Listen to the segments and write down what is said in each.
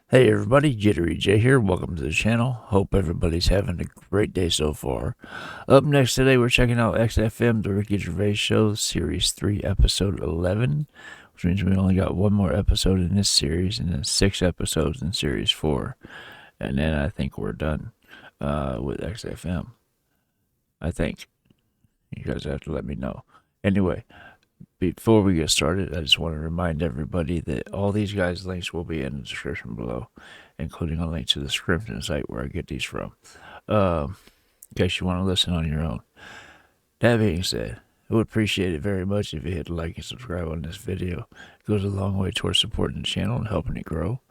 Hey everybody, JitteryJay here. Welcome to the channel. Hope everybody's having a great day so far. Up next today, we're checking out XFM, the Ricky Gervais Show, Series 3, Episode 11, which means we only got one more episode in this series, and then 6 episodes in Series 4. And then I think we're done with XFM. I think. You guys have to let me know. Anyway, before we get started, I just want to remind everybody that all these guys' links will be in the description below, including a link to the Scrimpton site where I get these from, in case you want to listen on your own. That being said, I would appreciate it very much if you hit like and subscribe on this video. It goes a long way towards supporting the channel and helping it grow.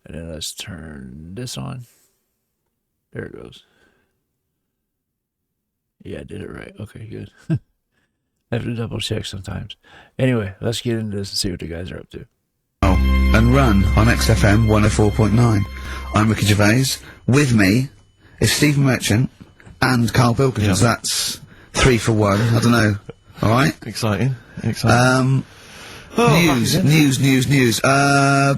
And then let's turn this on. There it goes. Yeah, I did it right. Okay, good. I have to double check sometimes. Anyway, let's get into this and see what the guys are up to. And run on XFM 104.9. I'm Ricky Gervais. With me is Stephen Merchant and Karl Pilkington. So that's 3 for 1. I don't know. All right. Exciting. News.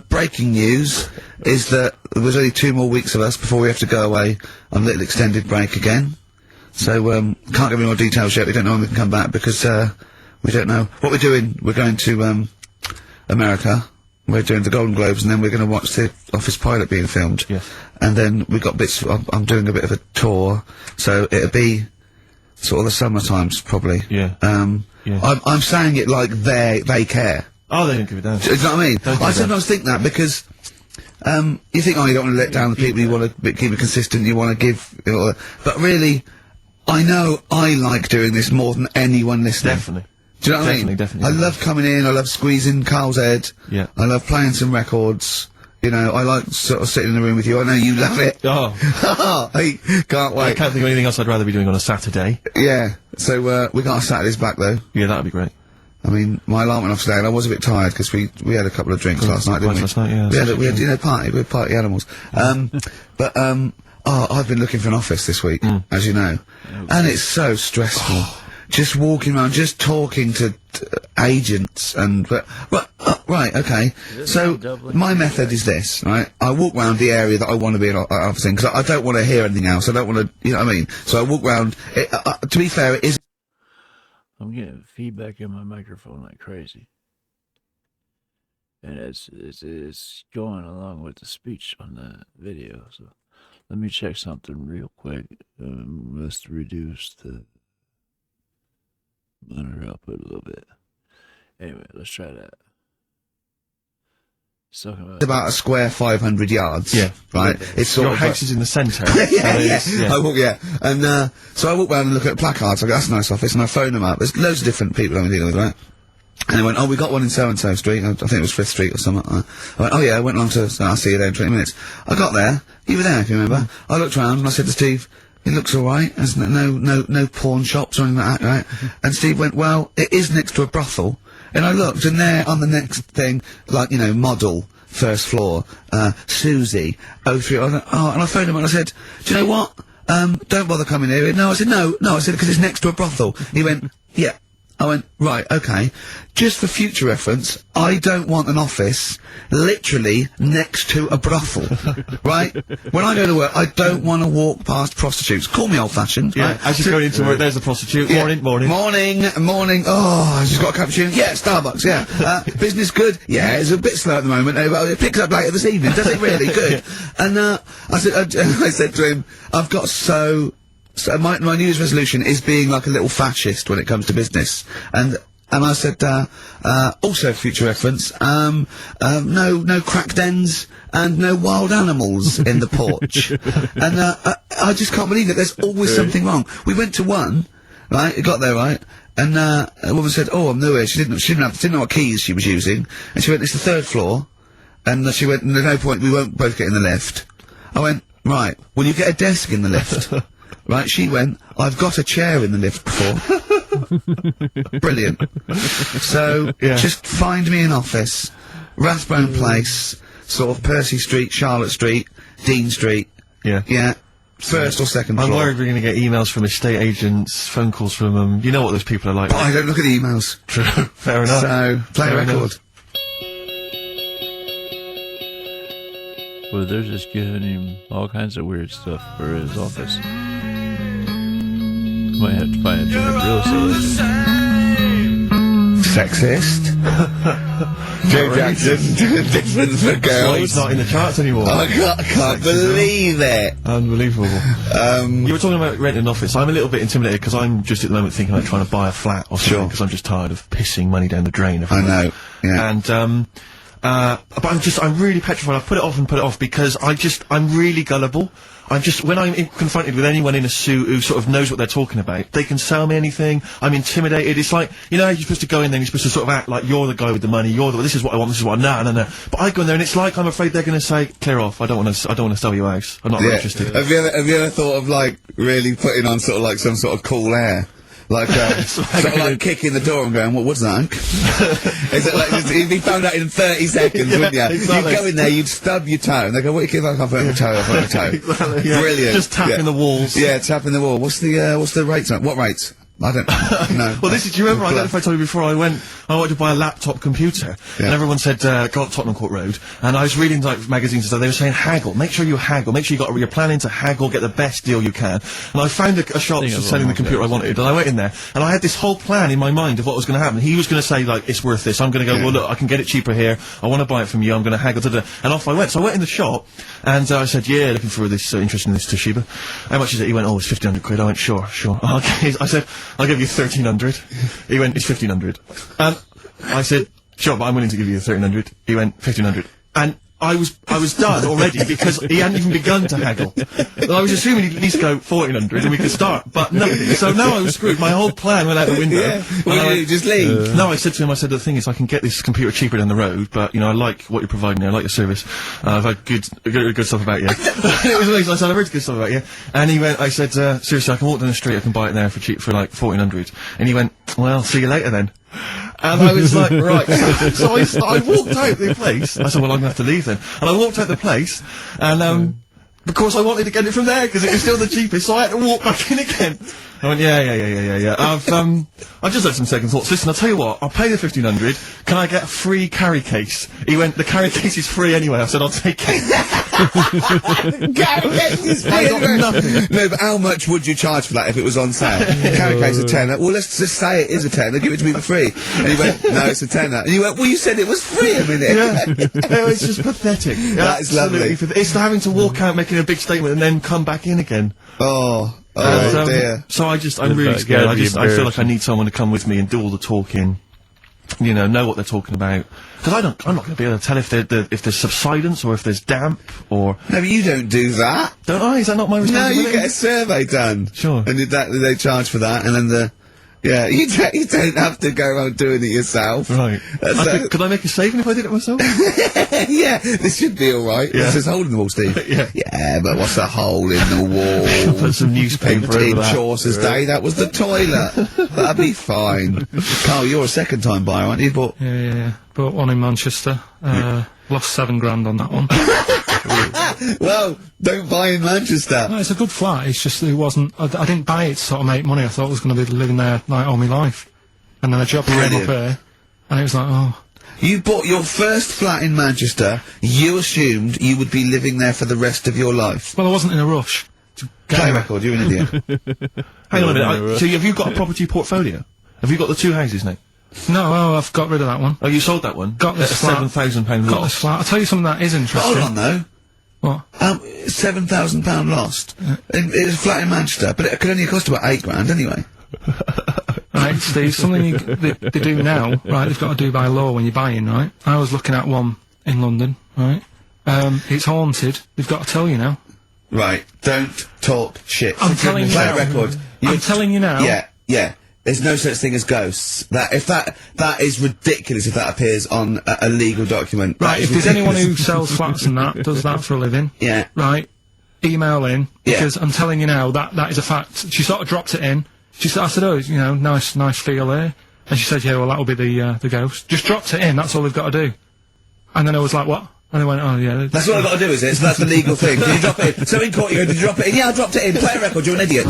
Breaking news is that there's only 2 more weeks of us before we have to go away on a little extended break again. So, can't give any more details yet. We don't know when we can come back because, we don't know what we're doing. We're going to, America. We're doing the Golden Globes, and then we're going to watch the Office pilot being filmed. Yes. And then we've got bits, I'm doing a bit of a tour, so it'll be sort of the summer times, probably. Yeah. I'm saying it like they care. Oh, they don't give it down. Do you know what I mean? I sometimes think that because, you think, oh, you don't want to let down the people, you want to keep it consistent, you want to give, but really, I know I like doing this more than anyone listening. Definitely. Do you know what I mean? Definitely. I love coming in, I love squeezing Carl's head. Yeah. I love playing some records. You know, I like sort of sitting in the room with you. I know you love it. Oh. I can't wait. I can't think of anything else I'd rather be doing on a Saturday. Yeah. So, we got our Saturdays back though. Yeah, that'd be great. I mean, my alarm went off today and I was a bit tired because we had a couple of drinks last night, didn't we? Last night, yeah. We had, you know, we're party animals. I've been looking for an office this week, as you know, and it's so stressful. Just walking around, just talking to agents and, right, okay. So, my method is this, right? I walk around the area that I want to be an office in, because I don't want to hear anything else. I don't want to, you know what I mean? So I walk around, to be fair, it is. I'm getting feedback in my microphone like crazy. And it's going along with the speech on the video, so let me check something real quick. Let's reduce the monitor output a little bit. Anyway, let's try that. It's talking about a square 500 yards. Yeah. Right? It's sort Your of house is in the centre. yeah. I walk, and, so I walk around and look at placards. I go, that's a nice office, and I phone them up. There's loads of different people I'm dealing with, right? And they went, oh, we got one in so-and-so street. I think it was 5th Street or something. I went, oh yeah, I went along to, I'll see you there in 20 minutes. I got there. You were there, if you remember. I looked around and I said to Steve, it looks alright. There's no pawn shops or anything like that, right? And Steve went, well, it is next to a brothel. And I looked, and there on the next thing, like, you know, model, 1st floor, Susie, 03, and I phoned him and I said, do you know what? Don't bother coming here. No, I said, no, I said, because it's next to a brothel. He went, yeah. I went, right, okay. Just for future reference, I don't want an office literally next to a brothel, right? When I go to work, I don't want to walk past prostitutes. Call me old-fashioned. Yeah, right? as you're going into work, there's a prostitute. Yeah. Morning. Morning. Oh, she's got a cappuccino. Yeah, Starbucks, yeah. Business good? Yeah, it's a bit slow at the moment, but it picks up later this evening. Does it really? Good. And, I said to him, I've got so my New Year's resolution is being like a little fascist when it comes to business. And I said, also future reference, no crack dens and no wild animals in the porch. And, I just can't believe it. There's always something wrong. We went to one, right? It got there, right? And, a woman said, oh, I'm new here. She didn't know what keys she was using. And she went, it's the 3rd floor. And she went, there's no point, we won't both get in the lift. I went, right, will you get a desk in the lift? Right, she went, I've got a chair in the lift before. Brilliant. So, just find me an office, Rathbone Place, sort of Percy Street, Charlotte Street, Dean Street. Yeah. Yeah. 1st or 2nd floor. I'm worried we're going to get emails from estate agents, phone calls from them. You know what those people are like. I don't look at the emails. True. Fair enough. So, play a record. Well, they're just giving him all kinds of weird stuff for his office. Might have to find a different real estate agent. Sexist. Joe Jackson, different for Well, girls. he's not in the charts anymore. I can't believe it. Unbelievable. You were talking about renting an office. I'm a little bit intimidated because I'm just at the moment thinking about trying to buy a flat or something because I'm just tired of pissing money down the drain. I know. Yeah. And but I'm really petrified. I've put it off because I'm really gullible. When I'm confronted with anyone in a suit who sort of knows what they're talking about, they can sell me anything. I'm intimidated. It's like, you know, you're supposed to go in there and you're supposed to sort of act like you're the guy with the money, this is what I want, this is what no. But I go in there and it's like I'm afraid they're gonna say, clear off, I don't wanna sell you a house. I'm not interested. Have you ever thought of like really putting on sort of like some sort of cool air? Like, sort of like kicking the door and going, what's that? Is it like, you'd be found out in 30 seconds, wouldn't you? Exactly. You'd go in there, you'd stub your toe, and they go, what do you think? I've hurt my toe, I've hurt my toe. Exactly, yeah. Brilliant. Just tapping the walls. Yeah, tapping the wall. What's the rates on it? What rates? I don't know. Well, do you remember, I don't know if I told you before, I wanted to buy a laptop computer, and everyone said, go up Tottenham Court Road, and I was reading, like, magazines and stuff, they were saying haggle, make sure you haggle, make sure you're planning to haggle, get the best deal you can. And I found a shop for selling the computer I wanted, and I went in there, and I had this whole plan in my mind of what was gonna happen. He was gonna say, like, it's worth this, I'm gonna go, well, look, I can get it cheaper here, I wanna buy it from you, I'm gonna haggle, and off I went. So I went in the shop, and I said, yeah, looking for this, interest in this Toshiba. How much is it? He went, oh, it's 1,500 quid. I went, sure. Okay. I said, I'll give you 1,300. He went, it's 1,500. And I said, sure, but I'm willing to give you 1,300. He went, 1,500. And I was done already because he hadn't even begun to haggle. And I was assuming he'd at least go 1,400 and we could start, but no. So now I was screwed. My whole plan went out the window. Yeah. Well, you just leave? No, I said to him, the thing is, I can get this computer cheaper down the road, but, you know, I like what you're providing here, I like your service. I've had good stuff about you. It was amazing. I said, I've heard good stuff about you. And he went, I said, seriously, I can walk down the street, I can buy it there for cheap, for like 1,400. And he went, well, see you later then. And I was like, right. So I walked out the place. I said, well, I'm going to have to leave then. And I walked out the place, and, of course I wanted to get it from there, because it was still the cheapest, so I had to walk back in again. I went, yeah. I've just had some second thoughts. Listen, I'll tell you what, I'll pay the 1,500, can I get a free carry case? He went, the carry case is free anyway. I said, I'll take it. Carry case is free. I got nothing. No, but how much would you charge for that if it was on sale? Carry case a tenner. Well, let's just say it is a tenner, give it to me for free. And he went, no, it's a tenner. And you went, well, you said it was free a minute. Yeah. It's just pathetic. That is lovely. It's having to walk out making a big statement and then come back in again. Oh dear. So I'm really scared. I feel like I need someone to come with me and do all the talking. You know what they're talking about. Because I'm not going to be able to tell if there's subsidence or if there's damp or. No, but you don't do that. Don't I? Is that not my No, responsibility? you get a survey done. Sure. And they charge for that, and then you don't have to go around doing it yourself. Right. Could I make a saving if I did it myself? Yeah, this should be alright. Yeah. There's this hole in the wall, Steve. Yeah, but what's the hole in the wall? Put some newspaper over in that. Chaucer's day, that was the toilet. That'd be fine. Carl, you're a second-time buyer, aren't you? But Yeah. Bought one in Manchester. Lost £7,000 on that one. well, don't buy in Manchester. No, it's a good flat. It's just it wasn't. I didn't buy it to sort of make money. I thought I was going to be living there like all my life, and then a job came up here, and it was like, oh. You bought your first flat in Manchester. You assumed you would be living there for the rest of your life. Well, I wasn't in a rush. Play record. You're an idiot. Hang on a minute. So have you got a property portfolio? Have you got the two houses now? No, I've got rid of that one. Oh, you sold that one? Got this flat. £7,000 Got loss. this flat. I'll tell you something that is interesting. Hold on, though. What? £7,000 lost. It's a flat in Manchester, but it could only cost about £8,000 anyway. Right, Steve, something they do now, right, they've got to do by law when you're buying, right? I was looking at one in London, right? It's haunted. They've got to tell you now. Right, don't talk shit. I'm telling you Play now. a record. I'm telling you now. Yeah. There's no such thing as ghosts. That is ridiculous if that appears on a legal document. Right, if there's anyone who sells flats and that, does that for a living. Yeah. Right, email in, because I'm telling you now, that is a fact. She sort of dropped it in. I said, oh, you know, nice feel there. And she said, yeah, well, that'll be the ghost. Just dropped it in, that's all they've got to do. And then I was like, what? And they went, oh, yeah. That's what I've got to do, is it? So that's the legal thing. Did you drop it in? So in court you go, did you drop it in? Yeah, I dropped it in. Play a record, you're an idiot.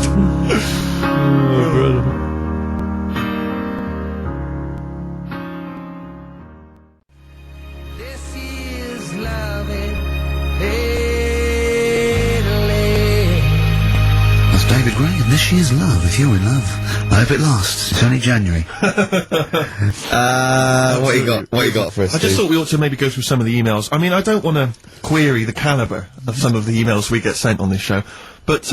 This is loving. Hey. this year's love, if you're in love. I hope it lasts. It's only January. What you got? What you got for us? I just thought we ought to maybe go through some of the emails. I mean, I don't want to query the calibre of some of the emails we get sent on this show, but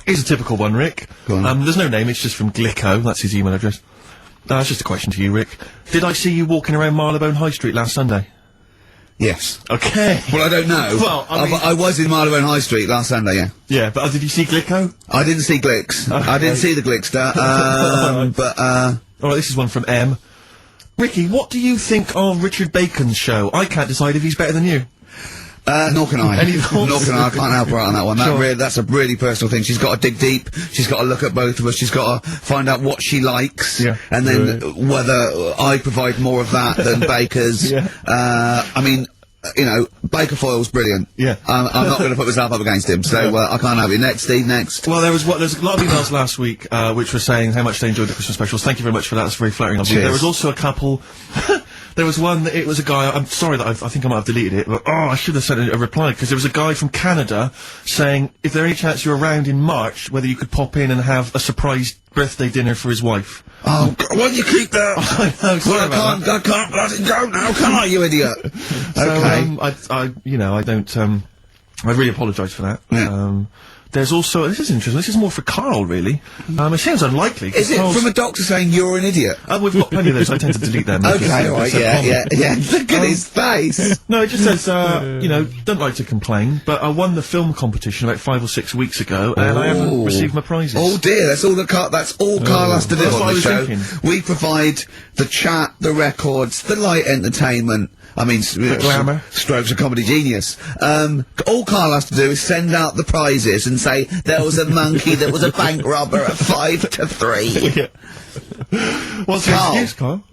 here's a typical one, Rick. Go on. There's no name, it's just from Glicko, that's his email address. It's just a question to you, Rick. Did I see you walking around Marylebone High Street last Sunday? Yes. Okay. Well, I don't know. Well, I mean- I was in Marylebone High Street last Sunday, yeah. Yeah, but did you see Glicko? I didn't see Glicks. I didn't see the Glickster, but, Alright, this is one from M. Ricky, what do you think of Richard Bacon's show? I can't decide if he's better than you. nor can I. Any thoughts? Nor can I. I can't help her out on that one. Sure. That's a really personal thing. She's got to dig deep. She's got to look at both of us. She's got to find out what she likes. Yeah. And then whether I provide more of that than Baker's. Yeah. I mean, you know, Baker Foyle's brilliant. Yeah. I'm not going to put myself up against him, so I can't have it. Next, Steve, next. Well, there's a lot of emails last week, which were saying how much they enjoyed the Christmas specials. Thank you very much for that. That's very flattering of you. Cheers. There was also a couple. There was one, it was a guy, I'm sorry that I think I might have deleted it, but I should have sent a reply, because there was a guy from Canada saying, if there any chance you're around in March, whether you could pop in and have a surprise birthday dinner for his wife. Oh, God, why do you keep that? I know, sorry about that. I can't let it go now, can I, you idiot? So, I really apologise for that. Yeah. There's also, this is interesting, this is more for Karl, really. It sounds unlikely. Is it from a doctor saying you're an idiot? We've got plenty of those, I tend to delete them. Okay, alright, yeah. Look at his face. No, it just says, you know, don't like to complain, but I won the film competition about 5 or 6 weeks ago, and I haven't received my prizes. Oh dear, that's all Karl has to do That's on what I the was show. thinking. We provide the chat, the records, the light entertainment. I mean, glamour. Strokes of comedy genius. All Karl has to do is send out the prizes and say, there was a monkey that was a bank robber at 5 to 3. What's your Karl. excuse, Karl?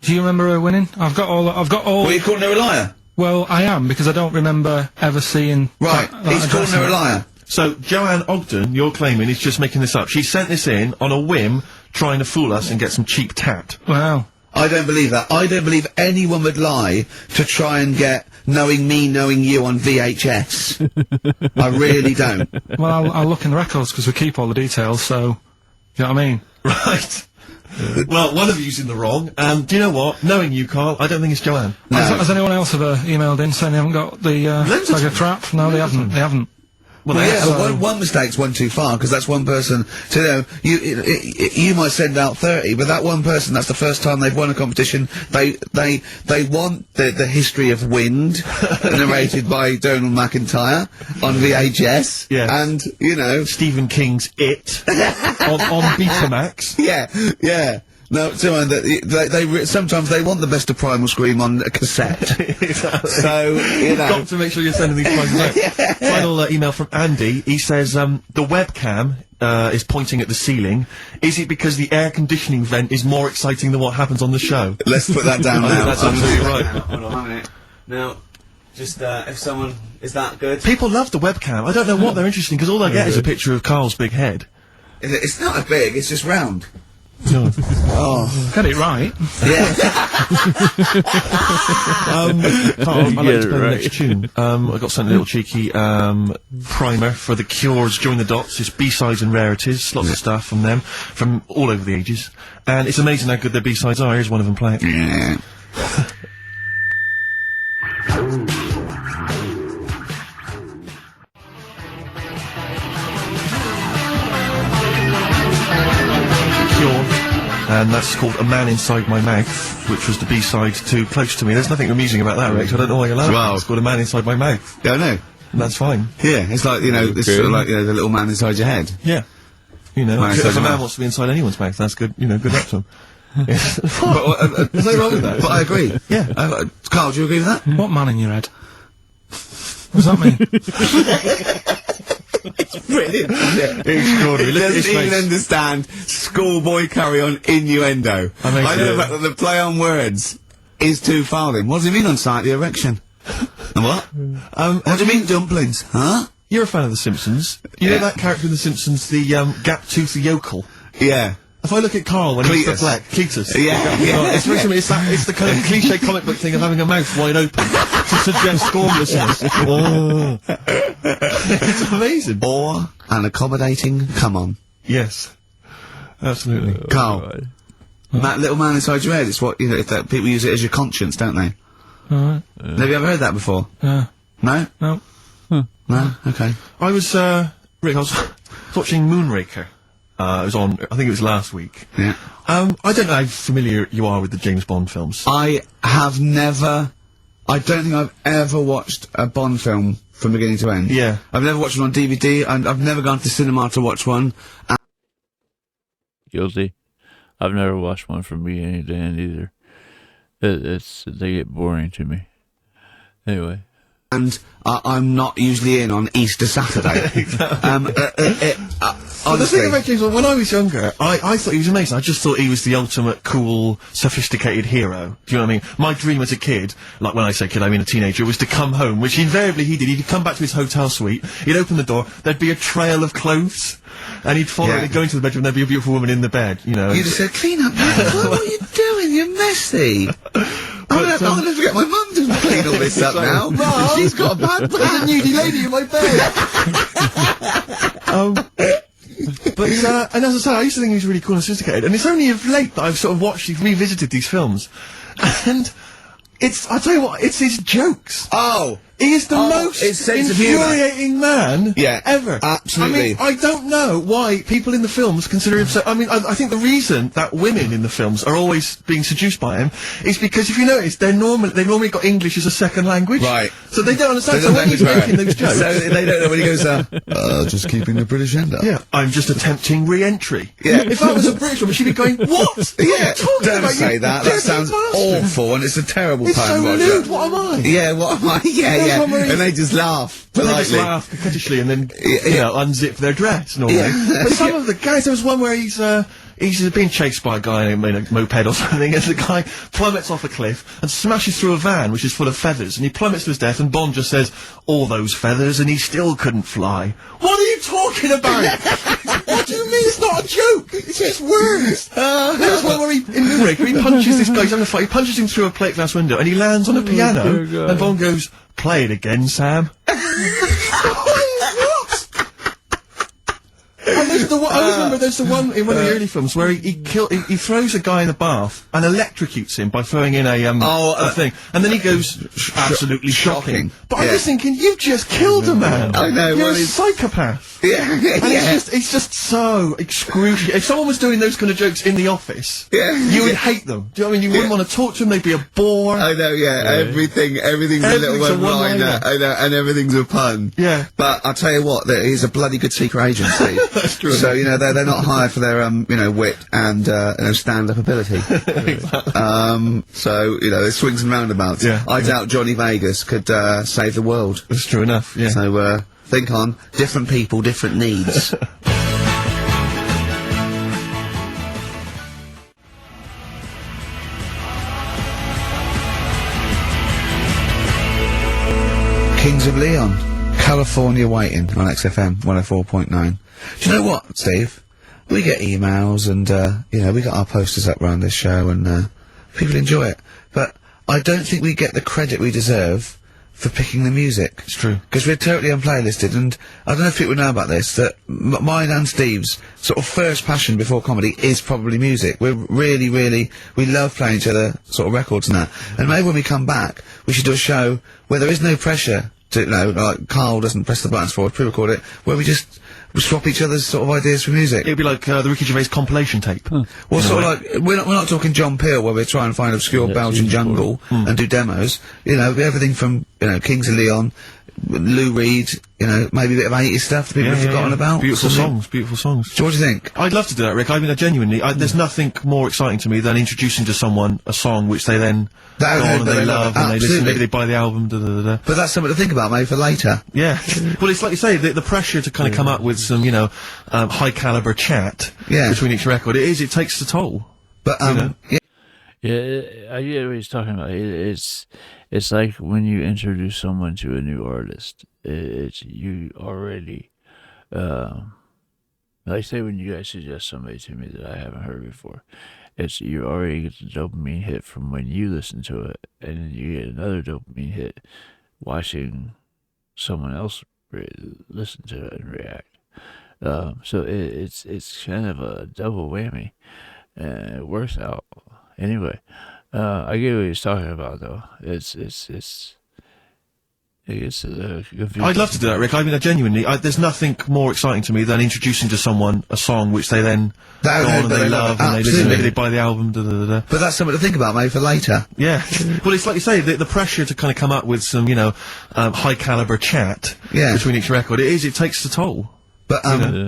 Do you remember her winning? I've got all. What, are you calling her a liar? Well, I am, because I don't remember ever seeing. Right, he's calling her a liar. So, Joanne Ogden, you're claiming, is just making this up. She sent this in on a whim, trying to fool us and get some cheap tat. Wow. I don't believe that. I don't believe anyone would lie to try and get knowing me, knowing you on VHS. I really don't. Well, I'll look in the records, because we keep all the details, so. You know what I mean? Right. Well, one of you's in the wrong, and do you know what? Knowing you, Karl, I don't think it's Joanne. No. Has anyone else ever emailed in saying they haven't got the, bag of crap? No, they haven't. Well, Well, they yeah, have. but one mistake's one too far, because that's one person. So, you know, you might send out 30, but that one person, that's the first time they've won a competition. They want the history of Wind, narrated by Donald McIntyre on VHS. Yeah. And, you know. Stephen King's It on Betamax. Yeah. No, so sometimes they want the best of Primal Scream on a cassette. Exactly. So, you know. Got to make sure you're sending these prizes out. Final email from Andy. He says, the webcam is pointing at the ceiling. Is it because the air conditioning vent is more exciting than what happens on the show? Let's put that down I now. think that's absolutely right. Hold on a minute. Now, just, if someone, is that good? People love the webcam. I don't know what they're interested in, because all I get is a picture of Karl's big head. It's not a big, it's just round. No. Oh. Get it right. Yeah. Karl, I'd like Get to it play the right. next tune. I got sent a little cheeky primer for The Cure's Join the Dots. It's B-sides and rarities, lots of stuff from them, from all over the ages. And it's amazing how good their B-sides are. Here's one of them, play it. Yeah. Cure. And that's called A Man Inside My Mouth, which was the B-side to Close to Me. There's nothing amusing about that, Rex. I don't know why you're laughing. Wow. It's called A Man Inside My Mouth. Yeah, I know. And that's fine. Yeah, it's like, you know, it's sort of like, you know, the little man inside your head. Yeah. You know, Man if inside a my man mouth. wants to be inside anyone's mouth, that's good, you know, good luck to him. Yes. But, There's nothing wrong with that. But I agree. Yeah. Karl, do you agree with that? What man in your head? What does that mean? Brilliant. Extraordinary. He Look at his doesn't even face. understand schoolboy carry-on innuendo. I mean, I know yeah. that the play on words is too fouling. What does he mean on sight the erection? And what? What do you mean dumplings? Huh? You're a fan of The Simpsons. You know Yeah. that character in The Simpsons, the gap-toothed yokel? Yeah. If I look at Karl when he's the black, Cletus. It's the kind of cliche comic book thing of having a mouth wide open to suggest gormlessness. It's amazing. Or an accommodating come on. Yes. Absolutely. Karl. That little man inside your head, it's what, people use it as your conscience, don't they? Alright. Have you ever heard that before? Yeah. No? No. No? Okay. I was, Rick, I was watching Moonraker. It was on, I think it was last week. Yeah. I don't know how familiar you are with the James Bond films. I don't think I've ever watched a Bond film from beginning to end. Yeah. I've never watched one on DVD, and I've never gone to the cinema to watch one. Guilty. I've never watched one from beginning to end either. They get boring to me. Anyway. And I'm not usually in on Easter Saturday. Well, the honestly, thing about James Bond, when I was younger, I thought he was amazing. I just thought he was the ultimate cool, sophisticated hero. Do you know what I mean? My dream as a kid, like when I say kid, I mean a teenager, was to come home, which invariably he did. He'd come back to his hotel suite, he'd open the door, there'd be a trail of clothes, and he'd follow it, he'd go into the bedroom, there'd be a beautiful woman in the bed, you know. You'd have said, clean up, man. What are you doing? You're messy. I'm gonna forget my mum to clean all this up now. Mum, she's got a bad breath. There's a nudie lady in my bed. And as I said, I used to think he was really cool and sophisticated, and it's only of late that I've sort of revisited these films, and I tell you what, it's his jokes. Oh! He is the most infuriating man ever. Absolutely. I mean, I don't know why people in the films consider him so... I mean, I think the reason that women in the films are always being seduced by him is because, if you notice, they've normally got English as a second language. Right. So they don't understand. So when he's making those jokes... So they don't know when he goes, just keeping the British end up. Yeah, I'm just attempting re-entry. Yeah. If I was a British woman, she'd be going, what? Yeah, don't say that. That sounds awful, and it's a terrible it's poem, so Roger. nude, what am I? Yeah, what am I? Yeah. And they just laugh politely. They just laugh coquettishly and then, unzip their dress normally. Yeah. But some of the guys, there was one where he's being chased by a guy in a moped or something, and the guy plummets off a cliff and smashes through a van which is full of feathers, and he plummets to his death, and Bond just says, all those feathers, and he still couldn't fly. What are you talking about? What do you mean it's not a joke? It's just words. There's one where in Moonraker, he punches this guy, he's having a fight, he punches him through a plate glass window, and he lands on a piano, and Bond goes, play it again, Sam. And I always remember there's the one in one of the early films where he throws a guy in a bath and electrocutes him by throwing in a thing, and then he goes absolutely shocking. But I was thinking, you've just killed a man. I know. You're a psychopath. Yeah. And it's just so excruciating. If someone was doing those kind of jokes in the office, you would hate them. Do you know what I mean? You wouldn't want to talk to them. They'd be a bore. I know. Everything's a little one-liner. I know, and everything's a pun. Yeah. But I'll tell you what, he's a bloody good secret agency. That's true. So they're not hired for their wit and stand-up ability. So there's swings and roundabouts. Yeah. I doubt Johnny Vegas could save the world. That's true enough. Yeah. So think on different people, different needs. Kings of Leon, California Waiting on XFM 104.9. Do you know what, Steve? We get emails and, we got our posters up around this show and, people enjoy it. But I don't think we get the credit we deserve for picking the music. It's true. Because we're totally unplaylisted, and I don't know if people know about this, that mine and Steve's sort of first passion before comedy is probably music. We're we love playing each other sort of records and that. And maybe when we come back, we should do a show where there is no pressure to, like Karl doesn't press the buttons for us, pre-record it, where we just swap each other's sort of ideas for music. It'd be like the Ricky Gervais compilation tape. Well, sort of like, we're not talking John Peel, where we try and find obscure Belgian jungle and do demos. Everything from, Kings of Leon, Lou Reed, maybe a bit of 80s stuff that people have forgotten about. Beautiful songs. So what do you think? I'd love to do that, Rick. I mean, genuinely, there's nothing more exciting to me than introducing to someone a song which they then go on and they love, and they listen, maybe they buy the album, But that's something to think about, maybe, for later. Yeah. Well, it's like you say, the pressure to kind of come up with some, high caliber chat between each record, it takes a toll. But, Yeah, I get what he's talking about. It's like when you introduce someone to a new artist. You already Like say when you guys suggest somebody to me that I haven't heard before, it's you already get the dopamine hit from when you listen to it, and then you get another dopamine hit watching someone else listen to it and react. So it's kind of a double whammy, and it works out. Anyway, I get what he's talking about though. It's confusing. I'd love to do that, Rick. I mean, genuinely, there's nothing more exciting to me than introducing to someone a song which they then go on and they love, and they listen, they buy the album, da-da-da-da. But that's something to think about, mate, for later. Yeah. Well, it's like you say, the pressure to kind of come up with some, high caliber chat between each record, it takes the toll. But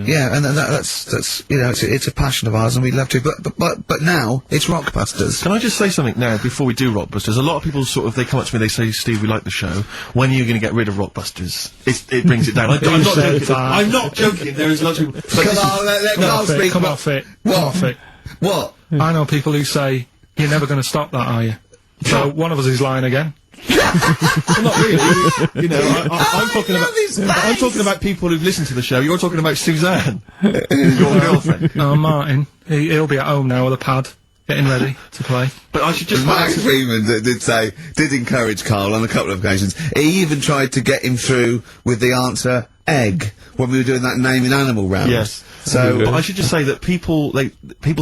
yeah, and that's it's a passion of ours, and we'd love to. But now it's Rockbusters. Can I just say something now before we do Rockbusters? A lot of people they come up to me, they say, "Steve, we like the show. When are you going to get rid of Rockbusters?" It brings it down. I'm not joking. I'm not joking. There is lots of people. Come on, let Carl speak. Come off it. What? Come off it. What? I know people who say you're never going to stop that, are you? So one of us is lying again. Well, not really. I'm talking about people who've listened to the show. You're talking about Suzanne, your girlfriend. No, Martin. He'll be at home now with a pad, getting ready to play. But I should just. Max Freeman did encourage Carl on a couple of occasions. He even tried to get him through with the answer egg when we were doing that naming animal round. Yes. So but I should just say that people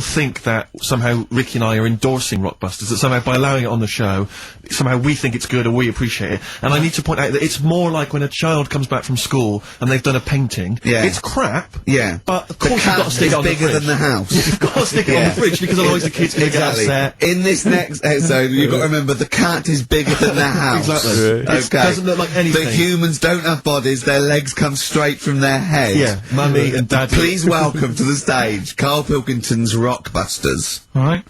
think that somehow Ricky and I are endorsing Rockbusters, that somehow by allowing it on the show, somehow we think it's good or we appreciate it. And I need to point out that it's more like when a child comes back from school and they've done a painting. Yeah. It's crap. Yeah. But of course you've got to stick it on the fridge. bigger than the house. You've got to stick it on the fridge because otherwise the kids can get upset. In this next episode, you've got to remember the cat is bigger than the house. Exactly. Okay. It doesn't look like anything. The humans don't have bodies, their legs come straight from their head. Yeah. Mummy and Daddy. Please welcome to the stage, Karl Pilkington's Rockbusters. Right.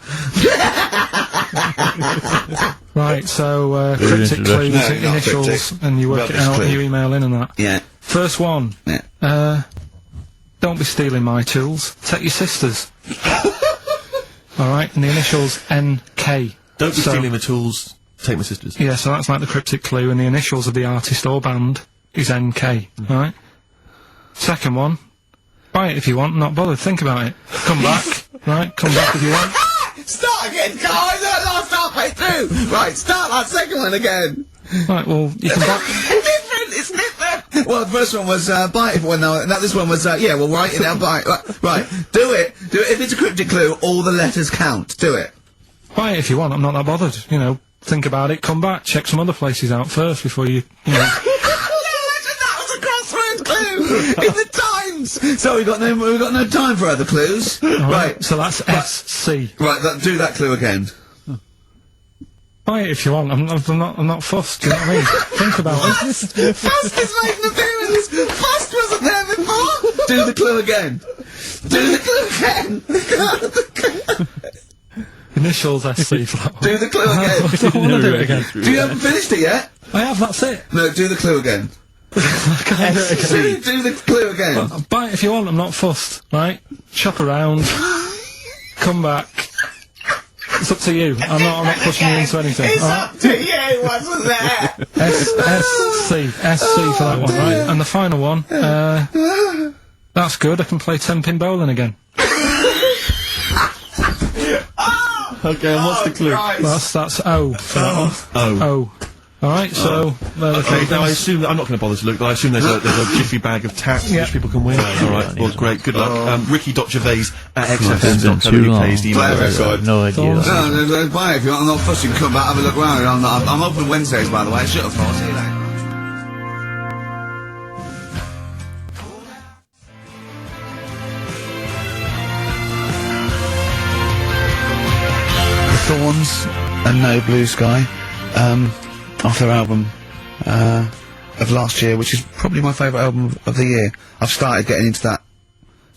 Right, so, cryptic clues, No, not initials, cryptic. and you work it Rubbish out, clue. and you email in and that. Yeah. First one. Yeah. Don't be stealing my tools. Take your sister's. Alright, and the initials NK. Don't be stealing my tools. Take my sister's. Yeah, so that's like the cryptic clue, and the initials of the artist or band is NK. Right? Second one. Buy it if you want, not bothered. Think about it. Come back. Right? Come back if you want. Start again, Carl! Last halfway through! Right, start that second one again! Right, well, you can buy... It's different! Well, the first one was, buy it if you want, now this one was, yeah, well, write it down, buy it. Right, do it. If it's a cryptic clue, all the letters count. Do it. Buy it if you want, I'm not that bothered. You know, think about it, come back, check some other places out first before you know... That was a crossword clue! In the Times! So we've got no time for other clues. Right. So that's SC. Right, do that clue again. Buy it if you want. I'm not fussed. Do you know what I mean? Think about it. Fast is making an appearance! Fast wasn't there before! Do the clue again. Do the clue again. Initials SC for that one. Do the clue again. I don't want to do it again. You haven't finished it yet? I have, that's it. No, do the clue again. I can't do it again. Do the clue again. Buy it if you want, I'm not fussed, right? Shop around. Come back. It's up to you. I'm not pushing you into anything. It's up to you, wasn't there? SC for that one, right? And the final one, that's good, I can play 10-pin bowling again. Okay, and what's the clue? That's O for that one. O. Alright, so... Okay, now I assume... I'm not going to bother to look, but I assume there's a jiffy bag of tats which people can win. Alright, well, great, good luck. Ricky.Gervais at XFM.co.uk is the email address. I have no idea. No, buy it if you want. I'm not fussing. Come back, have a look round. I'm open Wednesdays, by the way. Shut up, for. See you later. The Thorns and No Blue Sky. Off their album of last year, which is probably my favourite album of the year. I've started getting into that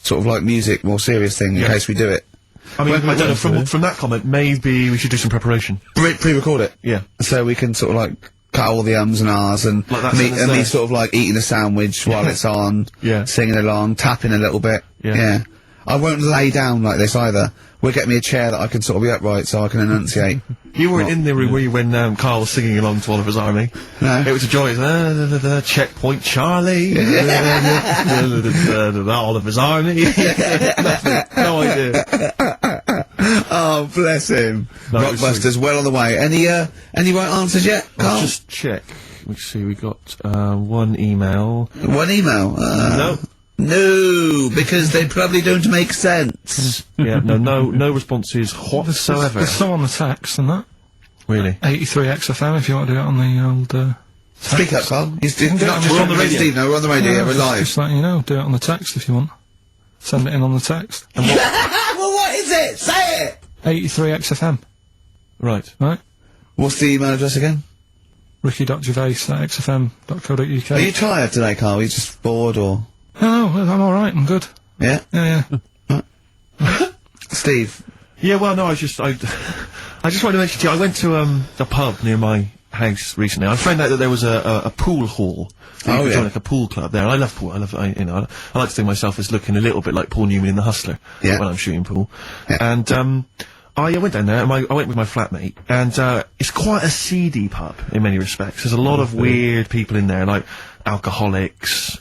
sort of like music, more serious thing in case we do it. I mean, I don't know, from that comment, maybe we should do some preparation. Pre-record it. Yeah. So we can sort of like cut all the ums and ahs and like me sort of like eating a sandwich while it's on, singing along, tapping a little bit. Yeah. I won't lay down like this either. We'll get me a chair that I can sort of be upright so I can enunciate. You weren't in the room, were you, when Karl was singing along to Oliver's Army? No. It was a joy. Checkpoint Charlie. Oliver's Army. Nothing. No idea. Oh, bless him. No, it was Rockbusters, well on the way. Any right answers yet, Karl? Let's just check. Let's see, we got, one email. One email? No. No, because they probably don't make sense. Yeah, no responses whatsoever. There's some on the text and that. Really? 83 XFM if you want to do it on the old, Speak up, Karl. We're on the radio. Steve, no, we're on the radio, yeah, we're live. Just letting you know, do it on the text if you want. Send it in on the text. Well, what is it? Say it! 83 XFM. Right. Right? What's the email address again? ricky.gervais@xfm.co.uk. Are you tired today, Karl? Are you just bored, or...? No, I'm alright, I'm good. Yeah? Yeah. Steve? Yeah, well, no, I just wanted to mention to you, I went to, a pub near my house recently. I found out that there was a pool hall. Oh, yeah. Like a pool club there. I love pool. I like to think of myself as looking a little bit like Paul Newman in The Hustler. Yeah. When I'm shooting pool. Yeah. And, I went down there, and I went with my flatmate, and, it's quite a seedy pub, in many respects. There's a lot of weird people in there, like alcoholics,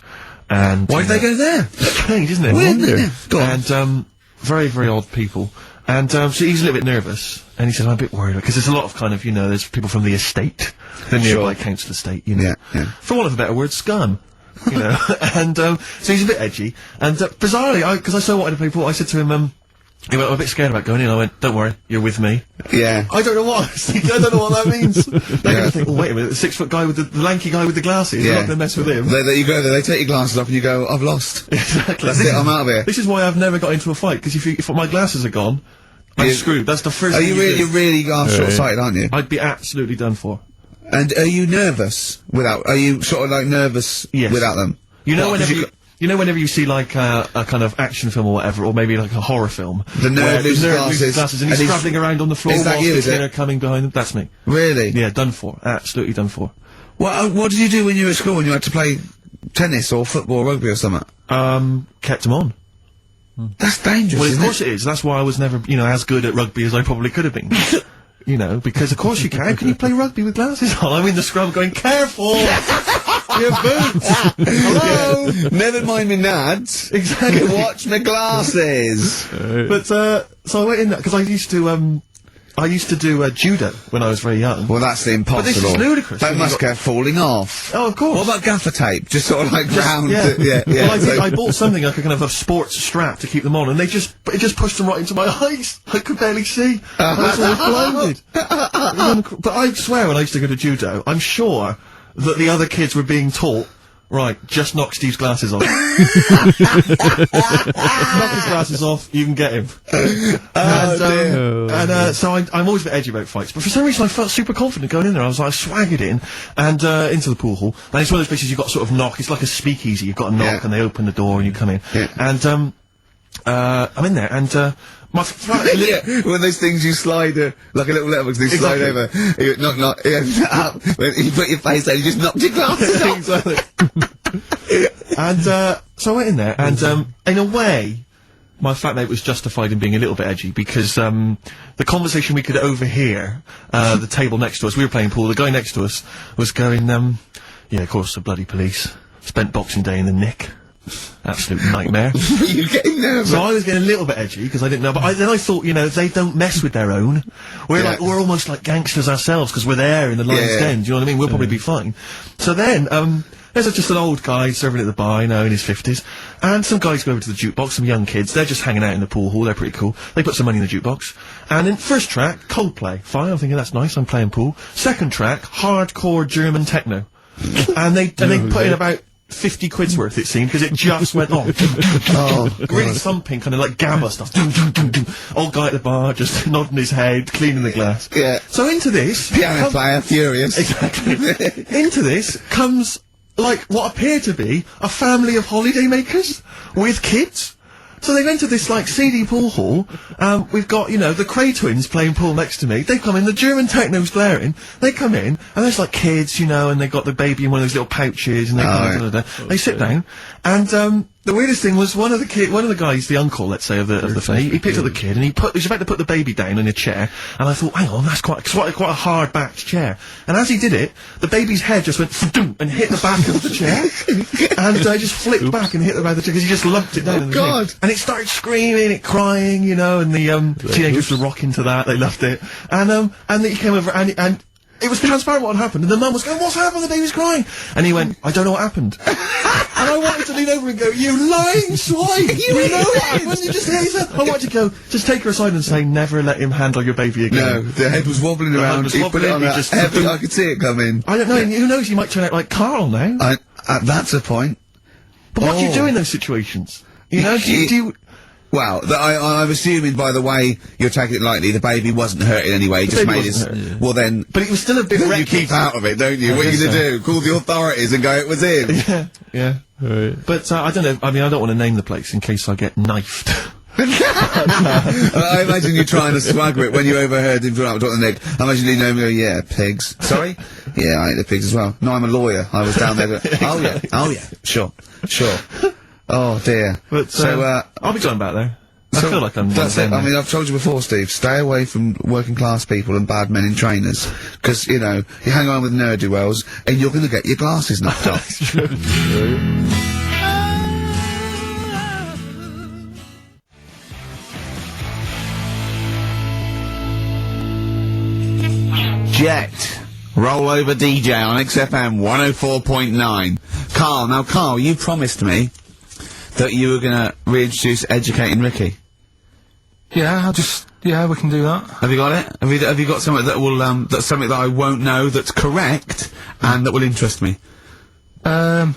and... Why did they go there? Strange, isn't it? Weird, isn't it? Go on. And, very, very odd people. And, so he's a little bit nervous, and he said, I'm a bit worried, because there's a lot of kind of, there's people from the estate, the nearby council estate, Yeah. For want of a better word, scum. And, so he's a bit edgy, and, bizarrely, because I so wanted to play pool, I said to him, he went, I'm a bit scared about going in. I went, don't worry, you're with me. Yeah. I don't know what. I don't know what that means. They're going to think, oh, wait a minute, the 6 foot guy with the lanky guy with the glasses. Yeah. I'm not going to mess with him. You go there, they take your glasses off and you go, I've lost. Exactly. That's it, I'm out of here. This is why I've never got into a fight, because if my glasses are gone, I'm screwed. That's the first thing You're really short-sighted, aren't you? I'd be absolutely done for. And are you nervous are you sort of like nervous Yes. without them? Whenever you see like a kind of action film or whatever, or maybe like a horror film, The nerd loses glasses, and he's travelling around on the floor Is that whilst you, the is it? killer coming behind him. That's me. Really? Yeah, done for. Absolutely done for. What did you do when you were at school, when you had to play tennis or football or rugby or something? Kept him on. That's dangerous, Well, of isn't course it is. That's why I was never, as good at rugby as I probably could have been. Because of course you can. How can you play rugby with glasses on? I'm in the scrum going, careful! Your boots! Hello! Never mind me nads. Exactly. Watch my glasses. But, so I went in there, because I used to do judo when I was very young. Well, that's impossible. But this is ludicrous. That must go falling off. Oh, of course. What about gaffer tape? Just sort of like round. Yeah. Yeah. Well, I bought something like a kind of a sports strap to keep them on, and it just pushed them right into my eyes. I could barely see. I was always blinded. But I swear, when I used to go to judo, I'm sure that the other kids were being taught, right, just knock Steve's glasses off. Knock his glasses off, you can get him. So I'm always a bit edgy about fights, but for some reason I felt super confident going in there. I was like, I swaggered in, and, into the pool hall, and it's one of those places you've got to sort of knock, it's like a speakeasy, you've got to knock, and they open the door, and you come in. Yeah. And, I'm in there, and, one of those things you slide, like a little letterbox, you slide over, you knock, up, you put your face down, you just knocked your glasses off. Exactly. And, so I went in there, and, in a way, my flatmate was justified in being a little bit edgy, because, the conversation we could overhear, the table next to us, we were playing pool, the guy next to us was going, yeah, of course, the bloody police. Spent Boxing Day in the Nick. Absolute nightmare. You're getting nervous. So I was getting a little bit edgy, because I didn't know, but then I thought, they don't mess with their own. We're almost like gangsters ourselves, because we're there in the Lion's Den, do you know what I mean? We'll probably be fine. So then, there's just an old guy serving at the bar, in his 50s, and some guys go over to the jukebox, some young kids, they're just hanging out in the pool hall, they're pretty cool. They put some money in the jukebox, and then first track, Coldplay. Fine, I'm thinking that's nice, I'm playing pool. Second track, hardcore German techno. and they put in about 50 quid's worth, it seemed, because it just went off. Really thumping, kind of like gamma stuff. Old guy at the bar, just nodding his head, cleaning the glass. Yeah. So into this... Piano player, furious. Exactly. Into this comes, like, what appear to be a family of holidaymakers with kids. So they've entered this, like, seedy pool hall. We've got, the Cray twins playing pool next to me. They've come in, the German techno's blaring. They come in, and there's, like, kids, and they've got the baby in one of those little pouches, and they they sit down, and, The weirdest thing was one of the guys, the uncle, let's say, of the family, he picked up the kid and he was about to put the baby down in a chair, and I thought, hang on, that's quite a hard backed chair. And as he did it, the baby's head just went "Thum," and hit the back of the chair, and I just flipped back and hit the back of the chair because he just lumped it down. in the God! thing. And it started screaming, it crying, you know, and the teenagers were rocking to that. They loved it, and then he came over and. It was transparent what had happened, and the mum was going, "What's happened? The baby's crying." And he went, "I don't know what happened." And I wanted to lean over and go, "You lying swine! You know what happened? You just he said, I wanted to go, just take her aside and say, never let him handle your baby again. No, the head was wobbling around. He put it on that heavy, I could see it coming. I don't know, who knows, he might turn out like Karl now. That's a point. But what do you do in those situations? You know, do you Well, I'm assuming by the way you're taking it lightly, the baby wasn't hurt in any way. Just made his. Well then, but it was still a bit. You keep out of it, don't you? What are you going to do? Call the authorities and go, "It was him." Yeah. Right. But I don't know. I mean, I don't want to name the place in case I get knifed. I imagine you trying to swagger it when you overheard him drop the neck. I imagine you know him go, "Yeah, pigs." Sorry? Yeah, I ate the pigs as well. No, I'm a lawyer. I was down there. Oh yeah, sure. Oh dear. But I'll be going back there. I feel like I'm. That's it. I mean, I've told you before, Steve. Stay away from working class people and bad men in trainers, because you know you hang on with ne'er-do-wells and you're going to get your glasses knocked off. True. Jet. Roll over DJ on XFM 104.9. Karl, you promised me that you were going to reintroduce Educating Ricky. Yeah, we can do that. Have you got it? Have you got something that will, that's something that I won't know that's correct and that will interest me? Yeah,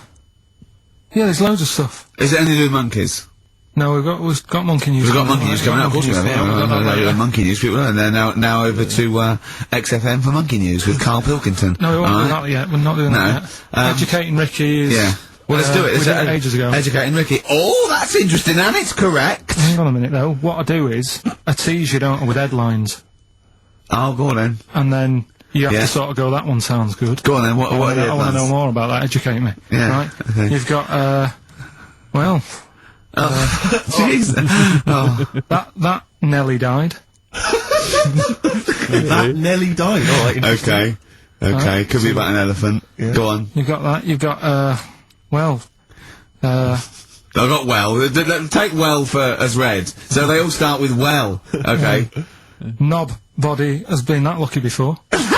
there's loads of stuff. Is it anything to do with monkeys? No, we've got monkey news. We've got monkey news coming out, of course we have. Yeah, monkey news people, and they're now over to XFM for monkey news with Karl Pilkington. No, we won't do that yet. We're not doing that yet. Educating Ricky is. Yeah. Well, let's do it. We did it ages ago. Educating Ricky. Oh, that's interesting, and it's correct. Hang on a minute, though. What I do is I tease you, don't I, with headlines. Oh, go on then. And then you have to sort of go, "That one sounds good." Go on then. What are the I want to know more about that. Educate me. Yeah. Right. Okay. You've got Jeez. that Nelly died. That Nelly died. All right. Okay. Could be about an elephant. Yeah. Go on. You've got that. You've got I got well. Take well as read. So they all start with well. Okay. Knob body has been that lucky before. Brilliant.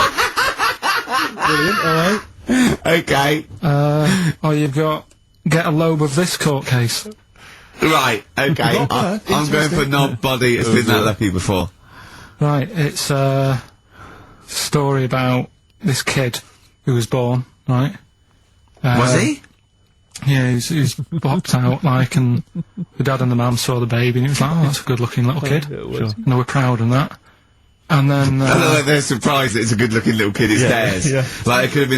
All right. Okay. You've got get a lobe of this court case. Right. Okay. I'm going for knob body. It's been that lucky before. Right. It's a story about this kid who was born. Right. Was he? Yeah, he was popped out, like, and the dad and the mum saw the baby, and it was like, "Oh, that's a good-looking little kid." Sure. And they were proud and that. And then, they're surprised that it's a good-looking little kid. It's theirs. Yeah. Like, it could have